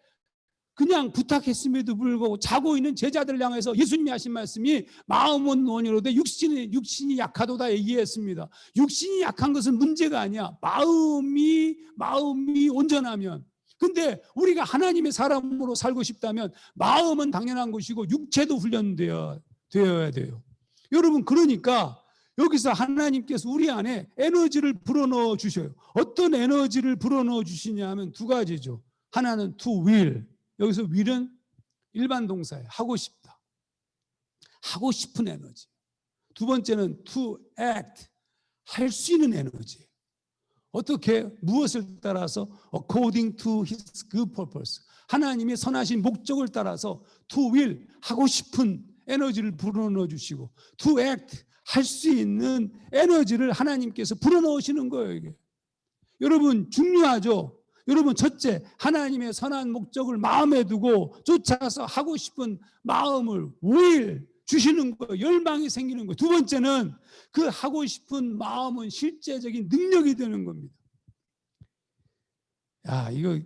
그냥 부탁했음에도 불구하고 자고 있는 제자들을 향해서 예수님이 하신 말씀이 마음은 원이로되 육신이 약하도다 얘기했습니다. 육신이 약한 것은 문제가 아니야. 마음이 온전하면. 근데 우리가 하나님의 사람으로 살고 싶다면 마음은 당연한 것이고 육체도 훈련되어야 돼요. 여러분 그러니까 여기서 하나님께서 우리 안에 에너지를 불어넣어 주셔요. 어떤 에너지를 불어넣어 주시냐 하면 두 가지죠. 하나는 to will. 여기서 will은 일반 동사예요. 하고 싶다. 하고 싶은 에너지. 두 번째는 to act. 할 수 있는 에너지. 어떻게 무엇을 따라서 according to his good purpose. 하나님의 선하신 목적을 따라서 to will. 하고 싶은 에너지를 불어넣어 주시고 to act. 할 수 있는 에너지를 하나님께서 불어넣으시는 거예요. 이게. 여러분 중요하죠. 여러분 첫째 하나님의 선한 목적을 마음에 두고 쫓아서 하고 싶은 마음을 will 주시는 거예요. 열망이 생기는 거예요. 두 번째는 그 하고 싶은 마음은 실제적인 능력이 되는 겁니다. 야, 이거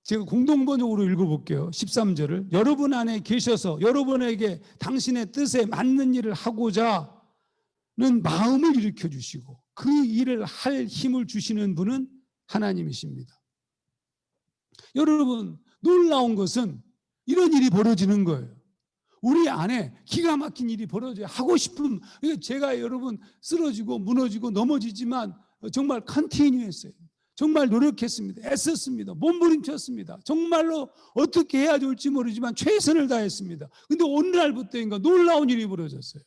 제가 공동번역으로 읽어볼게요. 13절을 여러분 안에 계셔서 여러분에게 당신의 뜻에 맞는 일을 하고자 는 마음을 일으켜 주시고 그 일을 할 힘을 주시는 분은 하나님이십니다. 여러분 놀라운 것은 이런 일이 벌어지는 거예요. 우리 안에 기가 막힌 일이 벌어져요. 하고 싶은 제가 여러분 쓰러지고 무너지고 넘어지지만 정말 컨티뉴했어요. 정말 노력했습니다. 애썼습니다. 몸부림쳤습니다. 정말로 어떻게 해야 될지 모르지만 최선을 다했습니다. 근데 어느 날부터인가 놀라운 일이 벌어졌어요.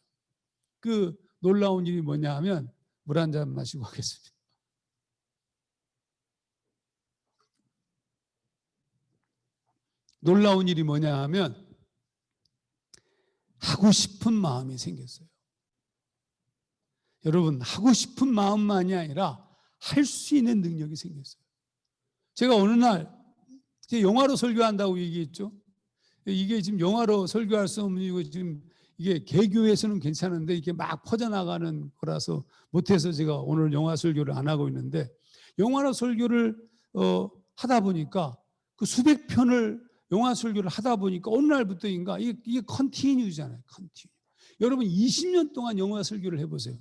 그 놀라운 일이 뭐냐 하면 물 한 잔 마시고 하겠습니다. 놀라운 일이 뭐냐 하면 하고 싶은 마음이 생겼어요. 여러분 하고 싶은 마음만이 아니라 할 수 있는 능력이 생겼어요. 제가 어느 날 영화로 설교한다고 얘기했죠. 이게 지금 영화로 설교할 수 없는 이유가 지금 이게 개교에서는 괜찮은데 이게 막 퍼져나가는 거라서 못해서 제가 오늘 영화 설교를 안 하고 있는데 영화로 설교를 하다 보니까 그 수백 편을 영화 설교를 하다 보니까 어느 날부터인가 이게 컨티뉴잖아요. 컨티뉴. 여러분 20년 동안 영화 설교를 해보세요.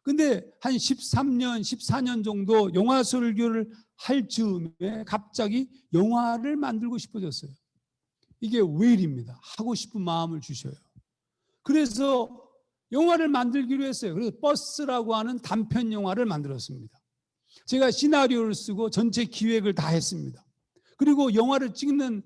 근데 한 13년, 14년 정도 영화 설교를 할 즈음에 갑자기 영화를 만들고 싶어졌어요. 이게 will입니다. 하고 싶은 마음을 주셔요. 그래서 영화를 만들기로 했어요. 그래서 버스라고 하는 단편 영화를 만들었습니다. 제가 시나리오를 쓰고 전체 기획을 다 했습니다. 그리고 영화를 찍는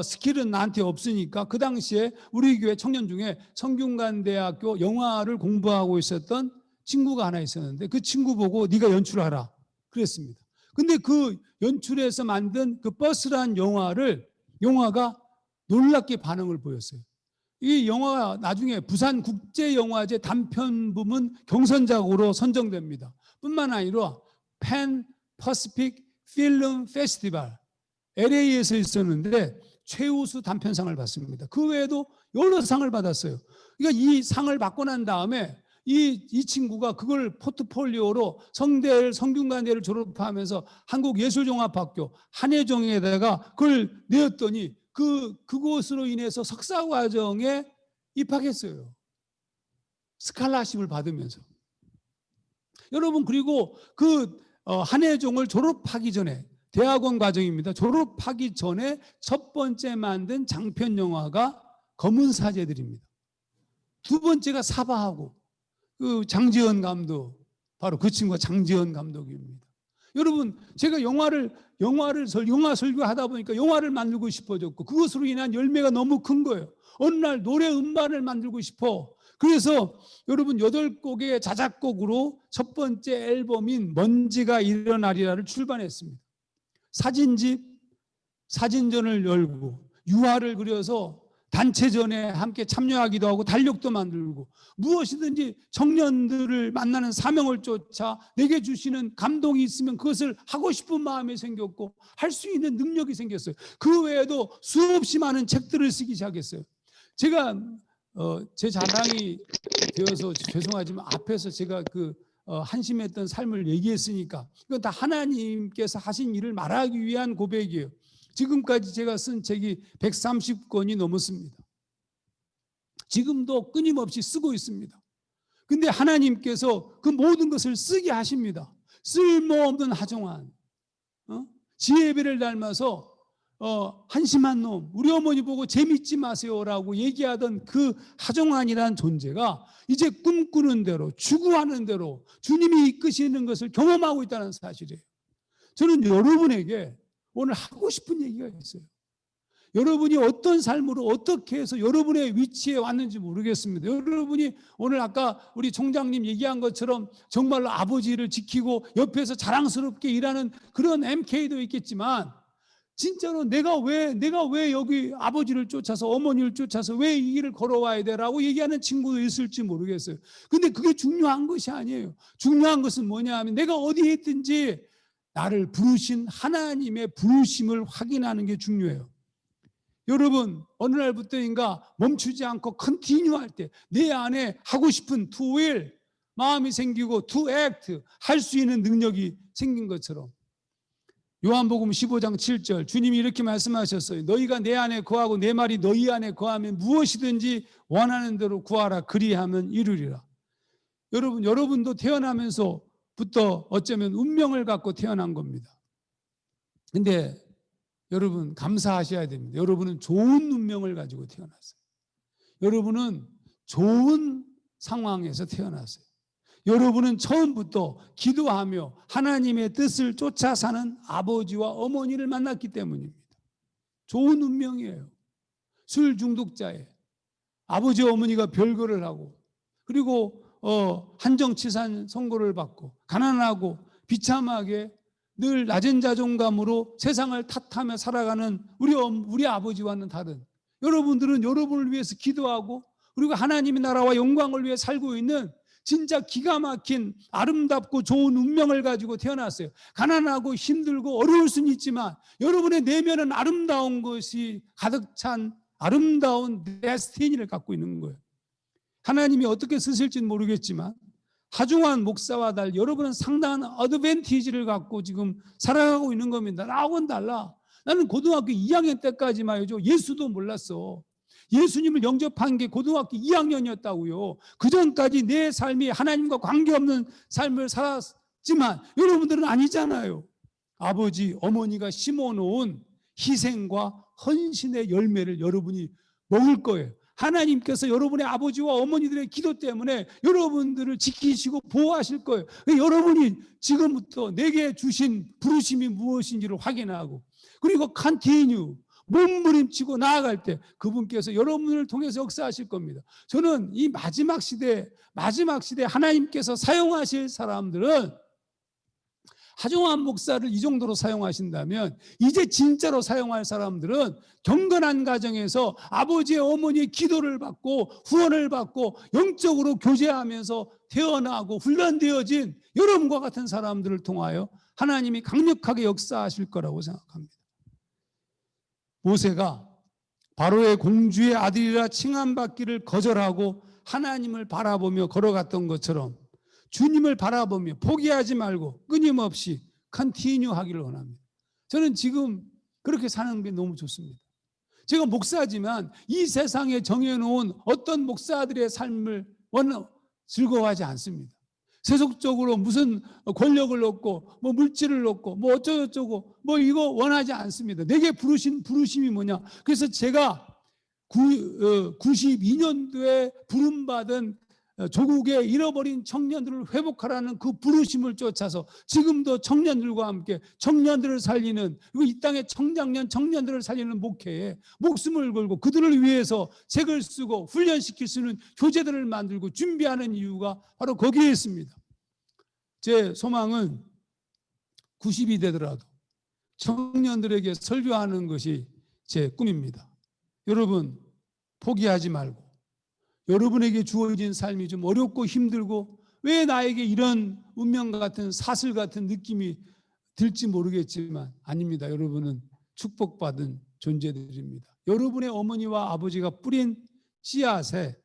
스킬은 나한테 없으니까 그 당시에 우리 교회 청년 중에 성균관대학교 영화를 공부하고 있었던 친구가 하나 있었는데 그 친구 보고 네가 연출하라 그랬습니다. 근데 그 연출해서 만든 그 버스라는 영화가 놀랍게 반응을 보였어요. 이 영화가 나중에 부산국제영화제 단편 부문 경선작으로 선정됩니다. 뿐만 아니라 팬 퍼시픽 필름 페스티벌 LA에서 있었는데 최우수 단편상을 받습니다. 그 외에도 여러 상을 받았어요. 그러니까 이 상을 받고 난 다음에 이 친구가 그걸 포트폴리오로 성균관대를 졸업하면서 한국예술종합학교 한예종에다가 그걸 내었더니 그곳으로 인해서 석사과정에 입학했어요. 스칼라십을 받으면서. 여러분 그리고 그 한예종을 졸업하기 전에 대학원 과정입니다. 졸업하기 전에 첫 번째 만든 장편 영화가 검은 사제들입니다. 두 번째가 사바하고 그 장지현 감독, 바로 그 친구가 장지현 감독입니다. 여러분 제가 영화 설교하다 보니까 영화를 만들고 싶어졌고 그것으로 인한 열매가 너무 큰 거예요. 어느 날 노래 음반을 만들고 싶어. 그래서 여러분 8곡의 자작곡으로 첫 번째 앨범인 먼지가 일어나리라를 출간했습니다. 사진집, 사진전을 열고 유화를 그려서 단체전에 함께 참여하기도 하고 달력도 만들고 무엇이든지 청년들을 만나는 사명을 쫓아 내게 주시는 감동이 있으면 그것을 하고 싶은 마음이 생겼고 할 수 있는 능력이 생겼어요. 그 외에도 수없이 많은 책들을 쓰기 시작했어요. 제가 제 자랑이 되어서 죄송하지만 앞에서 제가 한심했던 삶을 얘기했으니까 이건 다 하나님께서 하신 일을 말하기 위한 고백이에요. 지금까지 제가 쓴 책이 130권이 넘었습니다. 지금도 끊임없이 쓰고 있습니다. 근데 하나님께서 그 모든 것을 쓰게 하십니다. 쓸모없는 하정환, 지혜배를 닮아서 한심한 놈, 우리 어머니 보고 재밌지 마세요라고 얘기하던 그 하정환이라는 존재가 이제 꿈꾸는 대로 추구하는 대로 주님이 이끄시는 것을 경험하고 있다는 사실이에요. 저는 여러분에게 오늘 하고 싶은 얘기가 있어요. 여러분이 어떤 삶으로 어떻게 해서 여러분의 위치에 왔는지 모르겠습니다. 여러분이 오늘 아까 우리 총장님 얘기한 것처럼 정말로 아버지를 지키고 옆에서 자랑스럽게 일하는 그런 MK도 있겠지만 진짜로 내가 왜 여기 아버지를 쫓아서 어머니를 쫓아서 왜 이 길을 걸어와야 되라고 얘기하는 친구도 있을지 모르겠어요. 근데 그게 중요한 것이 아니에요. 중요한 것은 뭐냐 하면 내가 어디에 있든지 나를 부르신 하나님의 부르심을 확인하는 게 중요해요. 여러분 어느 날부터인가 멈추지 않고 컨티뉴 할 때 내 안에 하고 싶은 to will 마음이 생기고 to act 할 수 있는 능력이 생긴 것처럼 요한복음 15장 7절 주님이 이렇게 말씀하셨어요. 너희가 내 안에 거하고 내 말이 너희 안에 거하면 무엇이든지 원하는 대로 구하라 그리하면 이루리라. 여러분도 태어나면서부터 어쩌면 운명을 갖고 태어난 겁니다. 근데 여러분 감사하셔야 됩니다. 여러분은 좋은 운명을 가지고 태어났어요. 여러분은 좋은 상황에서 태어났어요. 여러분은 처음부터 기도하며 하나님의 뜻을 쫓아 사는 아버지와 어머니를 만났기 때문입니다. 좋은 운명이에요. 술 중독자에 아버지 어머니가 별거를 하고 그리고 한정치산 선고를 받고 가난하고 비참하게 늘 낮은 자존감으로 세상을 탓하며 살아가는 우리 아버지와는 다른 여러분들은 여러분을 위해서 기도하고 그리고 하나님의 나라와 영광을 위해 살고 있는 진짜 기가 막힌 아름답고 좋은 운명을 가지고 태어났어요. 가난하고 힘들고 어려울 수는 있지만 여러분의 내면은 아름다운 것이 가득 찬 아름다운 데스티니를 갖고 있는 거예요. 하나님이 어떻게 쓰실지는 모르겠지만 하중환 목사와 달리 여러분은 상당한 어드밴티지를 갖고 지금 살아가고 있는 겁니다. 나하고는 달라. 나는 고등학교 2학년 때까지만 해도 예수도 몰랐어. 예수님을 영접한 게 고등학교 2학년이었다고요. 그 전까지 내 삶이 하나님과 관계없는 삶을 살았지만 여러분들은 아니잖아요. 아버지, 어머니가 심어놓은 희생과 헌신의 열매를 여러분이 먹을 거예요. 하나님께서 여러분의 아버지와 어머니들의 기도 때문에 여러분들을 지키시고 보호하실 거예요. 여러분이 지금부터 내게 주신 부르심이 무엇인지를 확인하고 그리고 컨티뉴 몸부림치고 나아갈 때 그분께서 여러분을 통해서 역사하실 겁니다. 저는 이 마지막 시대 하나님께서 사용하실 사람들은 하정환 목사를 이 정도로 사용하신다면 이제 진짜로 사용할 사람들은 경건한 가정에서 아버지의 어머니의 기도를 받고 후원을 받고 영적으로 교제하면서 태어나고 훈련되어진 여러분과 같은 사람들을 통하여 하나님이 강력하게 역사하실 거라고 생각합니다. 모세가 바로의 공주의 아들이라 칭함받기를 거절하고 하나님을 바라보며 걸어갔던 것처럼 주님을 바라보며 포기하지 말고 끊임없이 컨티뉴 하기를 원합니다. 저는 지금 그렇게 사는 게 너무 좋습니다. 제가 목사지만 이 세상에 정해놓은 어떤 목사들의 삶을 즐거워하지 않습니다. 세속적으로 무슨 권력을 얻고 뭐 물질을 얻고 뭐 어쩌고저쩌고 뭐 이거 원하지 않습니다. 내게 부르신 부르심이 뭐냐. 그래서 제가 92년도에 부름받은 조국의 잃어버린 청년들을 회복하라는 그 부르심을 쫓아서 지금도 청년들과 함께 청년들을 살리는 그리고 이 땅의 청장년 청년들을 살리는 목회에 목숨을 걸고 그들을 위해서 책을 쓰고 훈련시킬 수 있는 교재들을 만들고 준비하는 이유가 바로 거기에 있습니다. 제 소망은 90이 되더라도 청년들에게 설교하는 것이 제 꿈입니다. 여러분 포기하지 말고, 여러분에게 주어진 삶이 좀 어렵고 힘들고 왜 나에게 이런 운명 같은 사슬 같은 느낌이 들지 모르겠지만 아닙니다. 여러분은 축복받은 존재들입니다. 여러분의 어머니와 아버지가 뿌린 씨앗에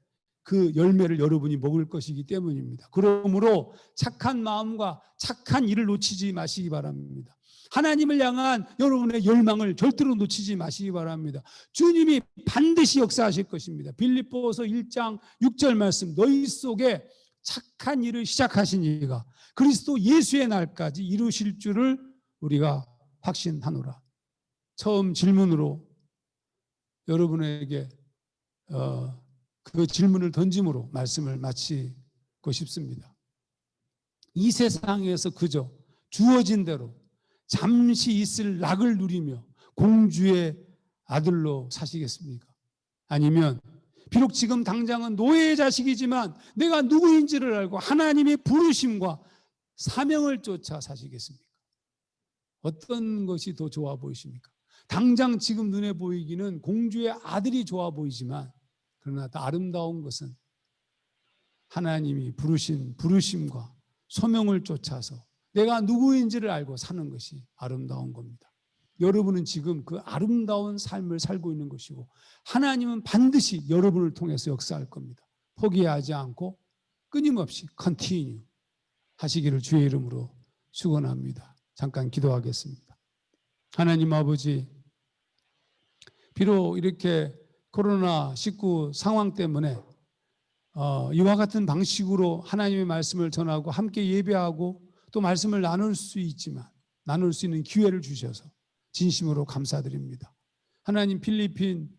그 열매를 여러분이 먹을 것이기 때문입니다. 그러므로 착한 마음과 착한 일을 놓치지 마시기 바랍니다. 하나님을 향한 여러분의 열망을 절대로 놓치지 마시기 바랍니다. 주님이 반드시 역사하실 것입니다. 빌립보서 1장 6절 말씀, 너희 속에 착한 일을 시작하신 이가 그리스도 예수의 날까지 이루실 줄을 우리가 확신하노라. 처음 질문으로 여러분에게 그 질문을 던짐으로 말씀을 마치고 싶습니다. 이 세상에서 그저 주어진 대로 잠시 있을 낙을 누리며 공주의 아들로 사시겠습니까? 아니면 비록 지금 당장은 노예의 자식이지만 내가 누구인지를 알고 하나님의 부르심과 사명을 쫓아 사시겠습니까? 어떤 것이 더 좋아 보이십니까? 당장 지금 눈에 보이기는 공주의 아들이 좋아 보이지만 그러나 더 아름다운 것은 하나님이 부르신 부르심과 소명을 쫓아서 내가 누구인지를 알고 사는 것이 아름다운 겁니다. 여러분은 지금 그 아름다운 삶을 살고 있는 것이고 하나님은 반드시 여러분을 통해서 역사할 겁니다. 포기하지 않고 끊임없이 컨티뉴 하시기를 주의 이름으로 축원합니다. 잠깐 기도하겠습니다. 하나님 아버지, 비록 이렇게 코로나19 상황 때문에 이와 같은 방식으로 하나님의 말씀을 전하고 함께 예배하고 또 말씀을 나눌 수 있지만 나눌 수 있는 기회를 주셔서 진심으로 감사드립니다. 하나님, 필리핀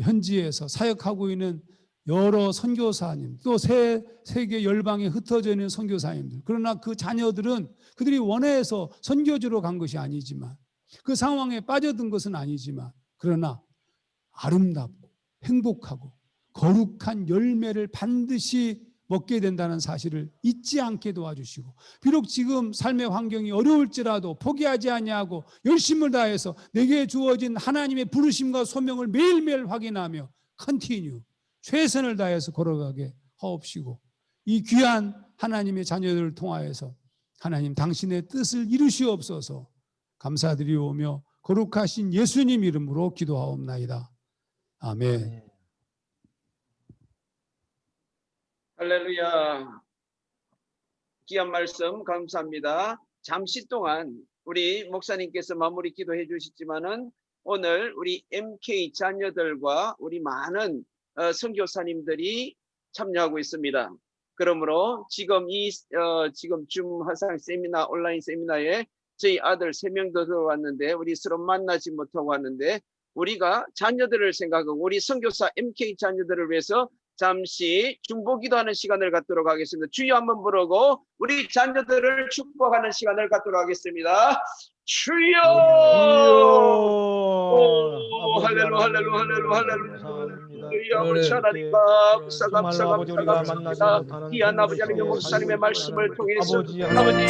현지에서 사역하고 있는 여러 선교사님, 또 세계 열방에 흩어져 있는 선교사님들, 그러나 그 자녀들은 그들이 원해서 선교지로 간 것이 아니지만 그 상황에 빠져든 것은 아니지만 그러나 아름답고 행복하고 거룩한 열매를 반드시 먹게 된다는 사실을 잊지 않게 도와주시고, 비록 지금 삶의 환경이 어려울지라도 포기하지 아니하고 열심을 다해서 내게 주어진 하나님의 부르심과 소명을 매일매일 확인하며 컨티뉴 최선을 다해서 걸어가게 하옵시고, 이 귀한 하나님의 자녀들을 통하여서 하나님 당신의 뜻을 이루시옵소서. 감사드리오며 거룩하신 예수님 이름으로 기도하옵나이다. 아멘. 할렐루야. 귀한 말씀 감사합니다. 잠시 동안 우리 목사님께서 마무리 기도해 주시지만은 오늘 우리 MK 자녀들과 우리 많은 선교사님들이 참여하고 있습니다. 그러므로 지금 지금 줌 화상 세미나 온라인 세미나에 저희 아들 3명도 들어왔는데 우리 서로 만나지 못하고 왔는데 우리가 자녀들을 생각하고 우리 선교사 MK 자녀들을 위해서 잠시 중보기도하는 시간을 갖도록 하겠습니다. 주여 한번 부르고 우리 자녀들을 축복하는 시간을 갖도록 하겠습니다. 주여! 오, 할렐루야, 할렐루야, 할렐루야, 할렐루야. 아버지 하나님과 감사합니다. 귀한 아버지 하나님의 목사님의 말씀을 통해서 아버지 하나님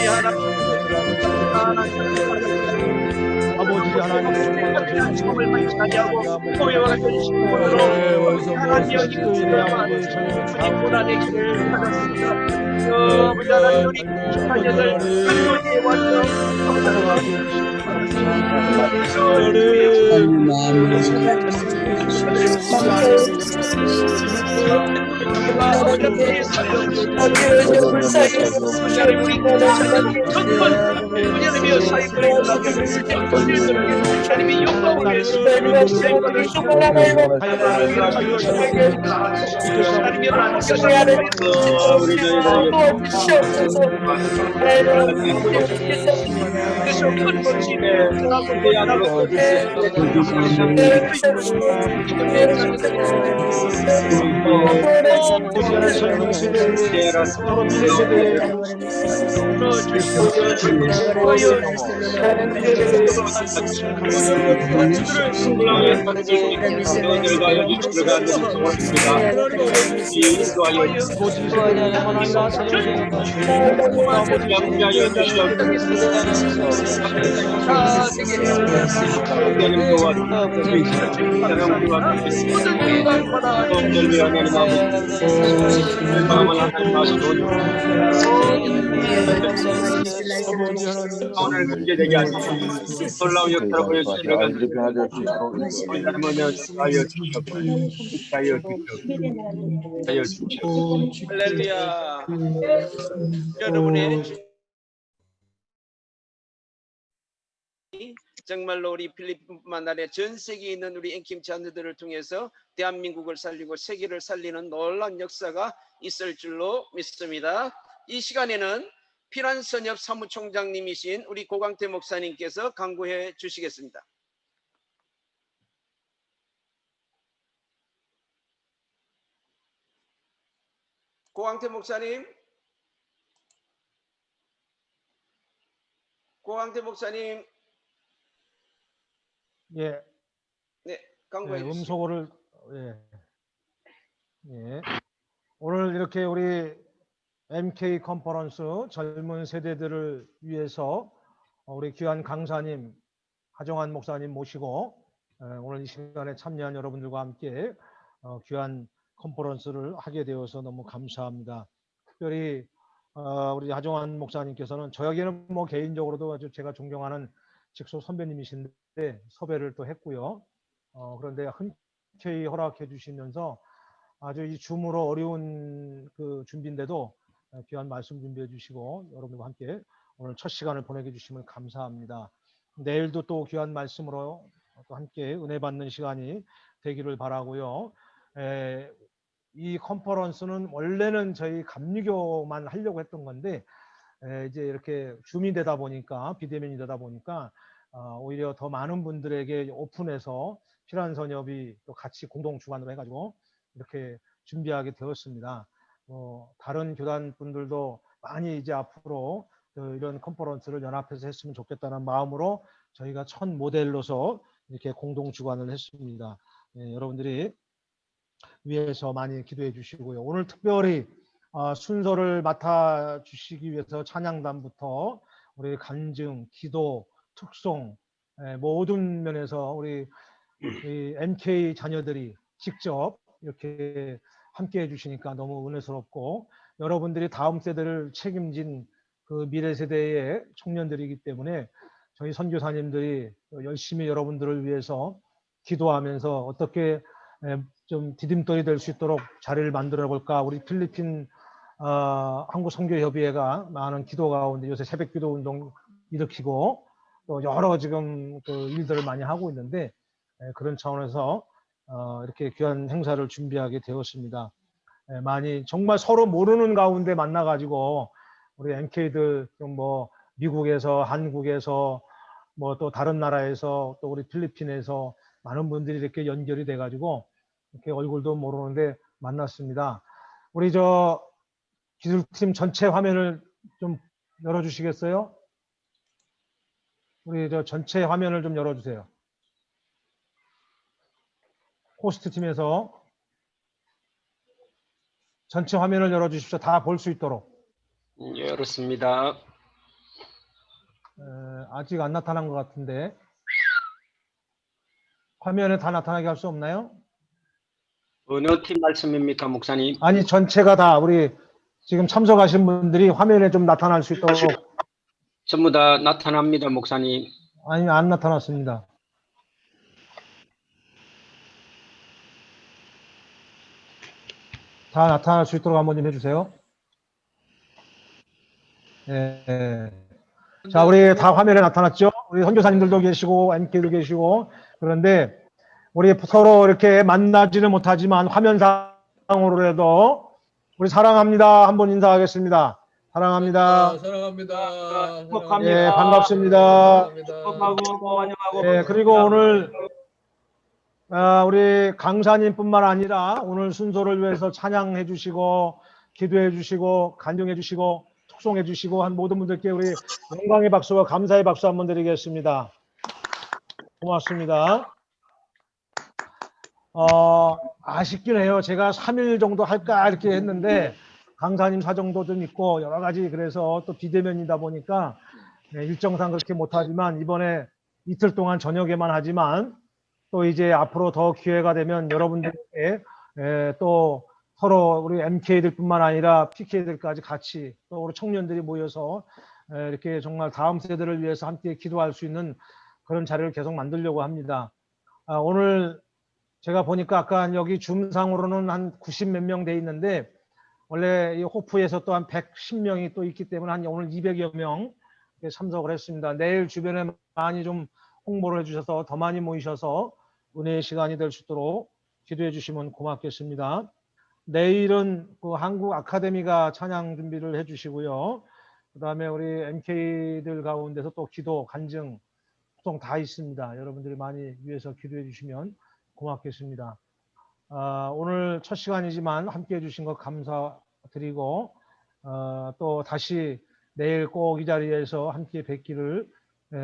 정말 많이 자리하고 고요한 신분으로 하나님 여기 주님 보라내기를 받았습니다. 아버지 하나님 우리 자녀들 한국에 와서 하나님과 사랑과 구원을 위한 하나님 아버지 마음을 하나님 하시고 오늘 문제되게 하시고 놀라운 역사를 보여주시러 가는 우리 하나님은 하여 주시옵소서 하여 주시옵소서 하여 주시옵소서 할렐루야. 여러분의 정말로 우리 필리핀뿐만 아니라 전 세계에 있는 우리 앵킴 자녀들을 통해서 대한민국을 살리고 세계를 살리는 놀라운 역사가 있을 줄로 믿습니다. 이 시간에는 피란선협 사무총장님이신 우리 고광태 목사님께서 강구해 주시겠습니다. 고광태 목사님, 고광태 목사님, 예, 네, 강구해 주시죠. 음소거를 예. 오늘 이렇게 우리 MK 컨퍼런스 젊은 세대들을 위해서 우리 귀한 강사님 하정환 목사님 모시고 오늘 이 시간에 참여한 여러분들과 함께 귀한 컨퍼런스를 하게 되어서 너무 감사합니다. 특별히 우리 하정환 목사님께서는 저에게는 뭐 개인적으로도 아주 제가 존경하는 직속 선배님이신데 섭외를 또 했고요. 그런데 흔쾌히 허락해 주시면서 아주 이 줌으로 어려운 그 준비인데도 귀한 말씀 준비해 주시고 여러분들과 함께 오늘 첫 시간을 보내게 해주시면 감사합니다. 내일도 또 귀한 말씀으로 또 함께 은혜 받는 시간이 되기를 바라고요. 이 컨퍼런스는 원래는 저희 감리교만 하려고 했던 건데 이제 이렇게 줌이 되다 보니까 비대면이 되다 보니까 오히려 더 많은 분들에게 오픈해서 피란선협이 또 같이 공동 주관으로 해가지고 이렇게 준비하게 되었습니다. 다른 교단 분들도 많이 이제 앞으로 이런 컨퍼런스를 연합해서 했으면 좋겠다는 마음으로 저희가 첫 모델로서 이렇게 공동 주관을 했습니다. 여러분들이 위해서 많이 기도해 주시고요. 오늘 특별히 순서를 맡아 주시기 위해서 찬양단부터 우리 간증, 기도, 특송 모든 면에서 우리 MK 자녀들이 직접 이렇게 함께 해주시니까 너무 은혜스럽고 여러분들이 다음 세대를 책임진 그 미래 세대의 청년들이기 때문에 저희 선교사님들이 열심히 여러분들을 위해서 기도하면서 어떻게 좀 디딤돌이 될 수 있도록 자리를 만들어 볼까. 우리 필리핀 한국선교협의회가 많은 기도 가운데 요새 새벽기도 운동 일으키고 또 여러 지금 그 일들을 많이 하고 있는데 그런 차원에서 이렇게 귀한 행사를 준비하게 되었습니다. 많이 정말 서로 모르는 가운데 만나가지고 우리 MK들 좀 뭐 미국에서 한국에서 뭐 또 다른 나라에서 또 우리 필리핀에서 많은 분들이 이렇게 연결이 돼가지고 이렇게 얼굴도 모르는데 만났습니다. 우리 저 기술팀 전체 화면을 좀 열어주시겠어요? 우리 저 전체 화면을 좀 열어주세요. 호스트 팀에서 전체 화면을 열어주십시오. 다 볼 수 있도록. 열었습니다. 아직 안 나타난 것 같은데 화면에 다 나타나게 할 수 없나요? 어느 팀 말씀입니까, 목사님? 아니 전체가 다 우리 지금 참석하신 분들이 화면에 좀 나타날 수 있도록. 전부 다 나타납니다, 목사님. 아니 안 나타났습니다. 다 나타날 수 있도록 한번 좀 해주세요. 네. 자, 우리 다 화면에 나타났죠? 우리 선교사님들도 계시고 MK도 계시고 그런데 우리 서로 이렇게 만나지는 못하지만 화면상으로라도 우리 사랑합니다. 한번 인사하겠습니다. 사랑합니다. 사랑합니다. 축복합니다. 예, 반갑습니다. 예, 그리고 오늘 우리 강사님뿐만 아니라 오늘 순서를 위해서 찬양해 주시고 기도해 주시고 간증해 주시고 특송해 주시고 한 모든 분들께 우리 영광의 박수와 감사의 박수 한번 드리겠습니다. 고맙습니다. 아쉽긴 해요. 제가 3일 정도 할까 이렇게 했는데 강사님 사정도 좀 있고 여러 가지 그래서 또 비대면이다 보니까 일정상 그렇게 못하지만 이번에 이틀 동안 저녁에만 하지만 또 이제 앞으로 더 기회가 되면 여러분들께 또 서로 우리 MK들뿐만 아니라 PK들까지 같이 또 우리 청년들이 모여서 이렇게 정말 다음 세대를 위해서 함께 기도할 수 있는 그런 자리를 계속 만들려고 합니다. 오늘 제가 보니까 아까 여기 줌상으로는 한 90 몇 명 돼 있는데 원래 이 호프에서 또 한 110명이 또 있기 때문에 한 오늘 200여 명 참석을 했습니다. 내일 주변에 많이 좀 홍보를 해주셔서 더 많이 모이셔서 은혜의 시간이 될 수 있도록 기도해 주시면 고맙겠습니다. 내일은 그 한국 아카데미가 찬양 준비를 해주시고요. 그 다음에 우리 MK들 가운데서 또 기도, 간증, 소통 다 있습니다. 여러분들이 많이 위해서 기도해 주시면 고맙겠습니다. 오늘 첫 시간이지만 함께 해주신 것 감사드리고 또 다시 내일 꼭 이 자리에서 함께 뵙기를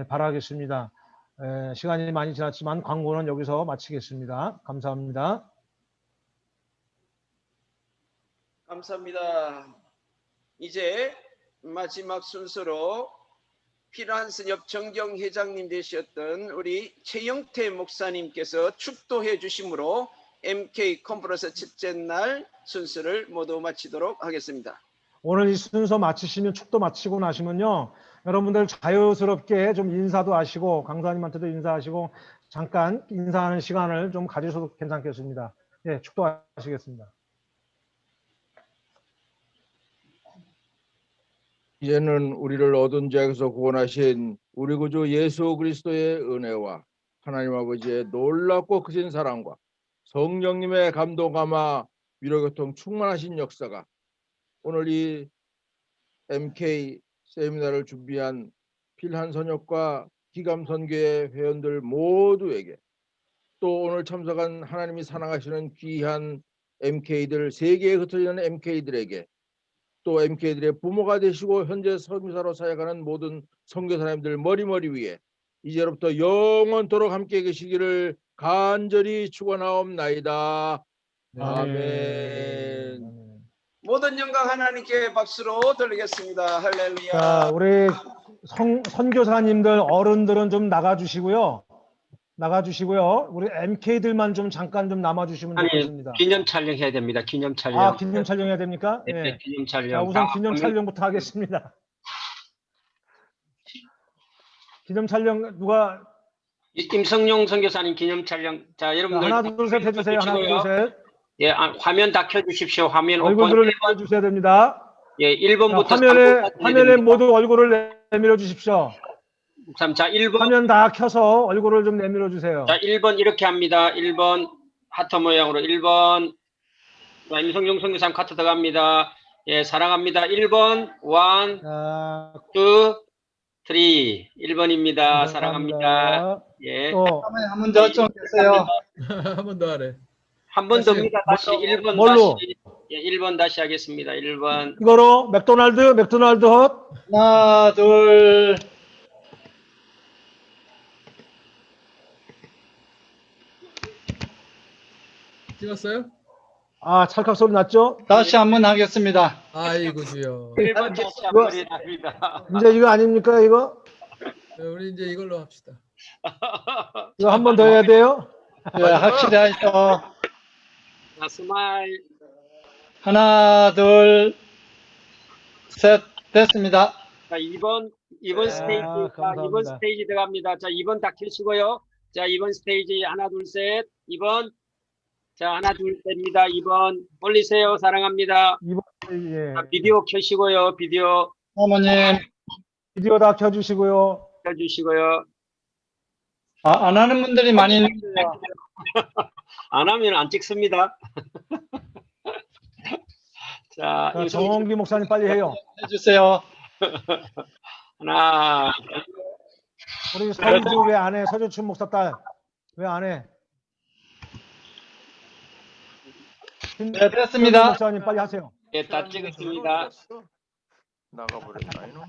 바라겠습니다. 시간이 많이 지났지만 광고는 여기서 마치겠습니다. 감사합니다. 감사합니다. 이제 마지막 순서로 피란스협 정경회장님 되셨던 우리 최영태 목사님께서 축도해 주심으로 MK 컨퍼런스 첫째 날 순서를 모두 마치도록 하겠습니다. 오늘 이 순서 마치시면 축도 마치고 나시면요. 여러분들 자유스럽게 좀 인사도 하시고 강사님한테도 인사하시고 잠깐 인사하는 시간을 좀 가지셔도 괜찮겠습니다. 예, 축도하시겠습니다. 이제는 우리를 어두운 죄에서 구원하신 우리 구주 예수 그리스도의 은혜와 하나님 아버지의 놀랍고 크신 사랑과 성령님의 감동감화 위로교통 충만하신 역사가 오늘 이 MK 세미나를 준비한 필한선역과 기감선교회 회원들 모두에게 또 오늘 참석한 하나님이 사랑하시는 귀한 MK들 세계에 흩어지는 MK들에게 또 MK들의 부모가 되시고 현재 선교사로 사역하는 모든 선교사님들 머리머리 위에 이제로부터 영원토록 함께 계시기를 간절히 축원하옵나이다. 아멘. 모든 영광 하나님께 박수로 돌리겠습니다. 할렐루야. 자, 우리 선교사님들 어른들은 좀 나가주시고요. 우리 MK들만 좀 잠깐 좀 남아주시면 좋겠습니다. 기념 촬영해야 됩니다. 기념 촬영. 기념 촬영해야 됩니까? 네, 네. 기념 촬영. 자, 우선 기념 촬영부터 하겠습니다. 기념 촬영 누가? 임성용 선교사님 기념 촬영. 자, 여러분들 하나 둘 셋 해주세요. 하나 둘 셋. 예, 화면 다 켜주십시오. 화면 얼굴을 내밀어주셔야 됩니다. 예, 1번부터 화면에 모두 얼굴을 내밀어 주십시오. 자, 1번. 화면 다 켜서 얼굴을 좀 내밀어 주세요. 자, 1번 이렇게 합니다. 1번 하트 모양으로 1번. 자, 임성용 선교사님 카트 들어갑니다. 예, 사랑합니다. 1번 1, 2, 3. 1번입니다. 사랑합니다. 예. 한 번 더 좀 주세요. 한 번 더 하래. 한 번 더입니다. 다시 1번 뭘로? 다시. 예, 1번 다시 하겠습니다. 1번. 이거로 맥도날드 헛. 하나, 둘. 찍었어요? 찰칵 소리 났죠? 다시 한 번 하겠습니다. 아이고 주여. 1번 다시 한 번이 납니다. 이제 이거 아닙니까 이거? 네, 우리 이제 이걸로 합시다. 이거 한 번 더 해야 돼요? 네, 확실히 하시죠. 자, 스마일. 하나, 둘, 셋, 됐습니다. 자, 2번 스테이지. 자, 2번 감사합니다. 스테이지 들어갑니다. 자, 2번 다 켜시고요. 자, 2번 스테이지 하나, 둘, 셋. 2번. 자, 하나, 둘, 셋입니다. 2번. 올리세요. 사랑합니다. 예. 자, 비디오 켜시고요. 비디오 어머님, 비디오 다 켜주시고요. 켜주시고요. 안 하는 분들이 많이 있는데요. 안 하면 안 찍습니다. 자, 자, 정홍기 목사님 빨리 해요. 해주세요. 하나. 우리 서주 왜 안 해? 서주춘 목사 딸 왜 안 해? 네, 됐습니다. 목사님 빨리 하세요. 예, 다 찍었습니다. 나가버렸나 이놈.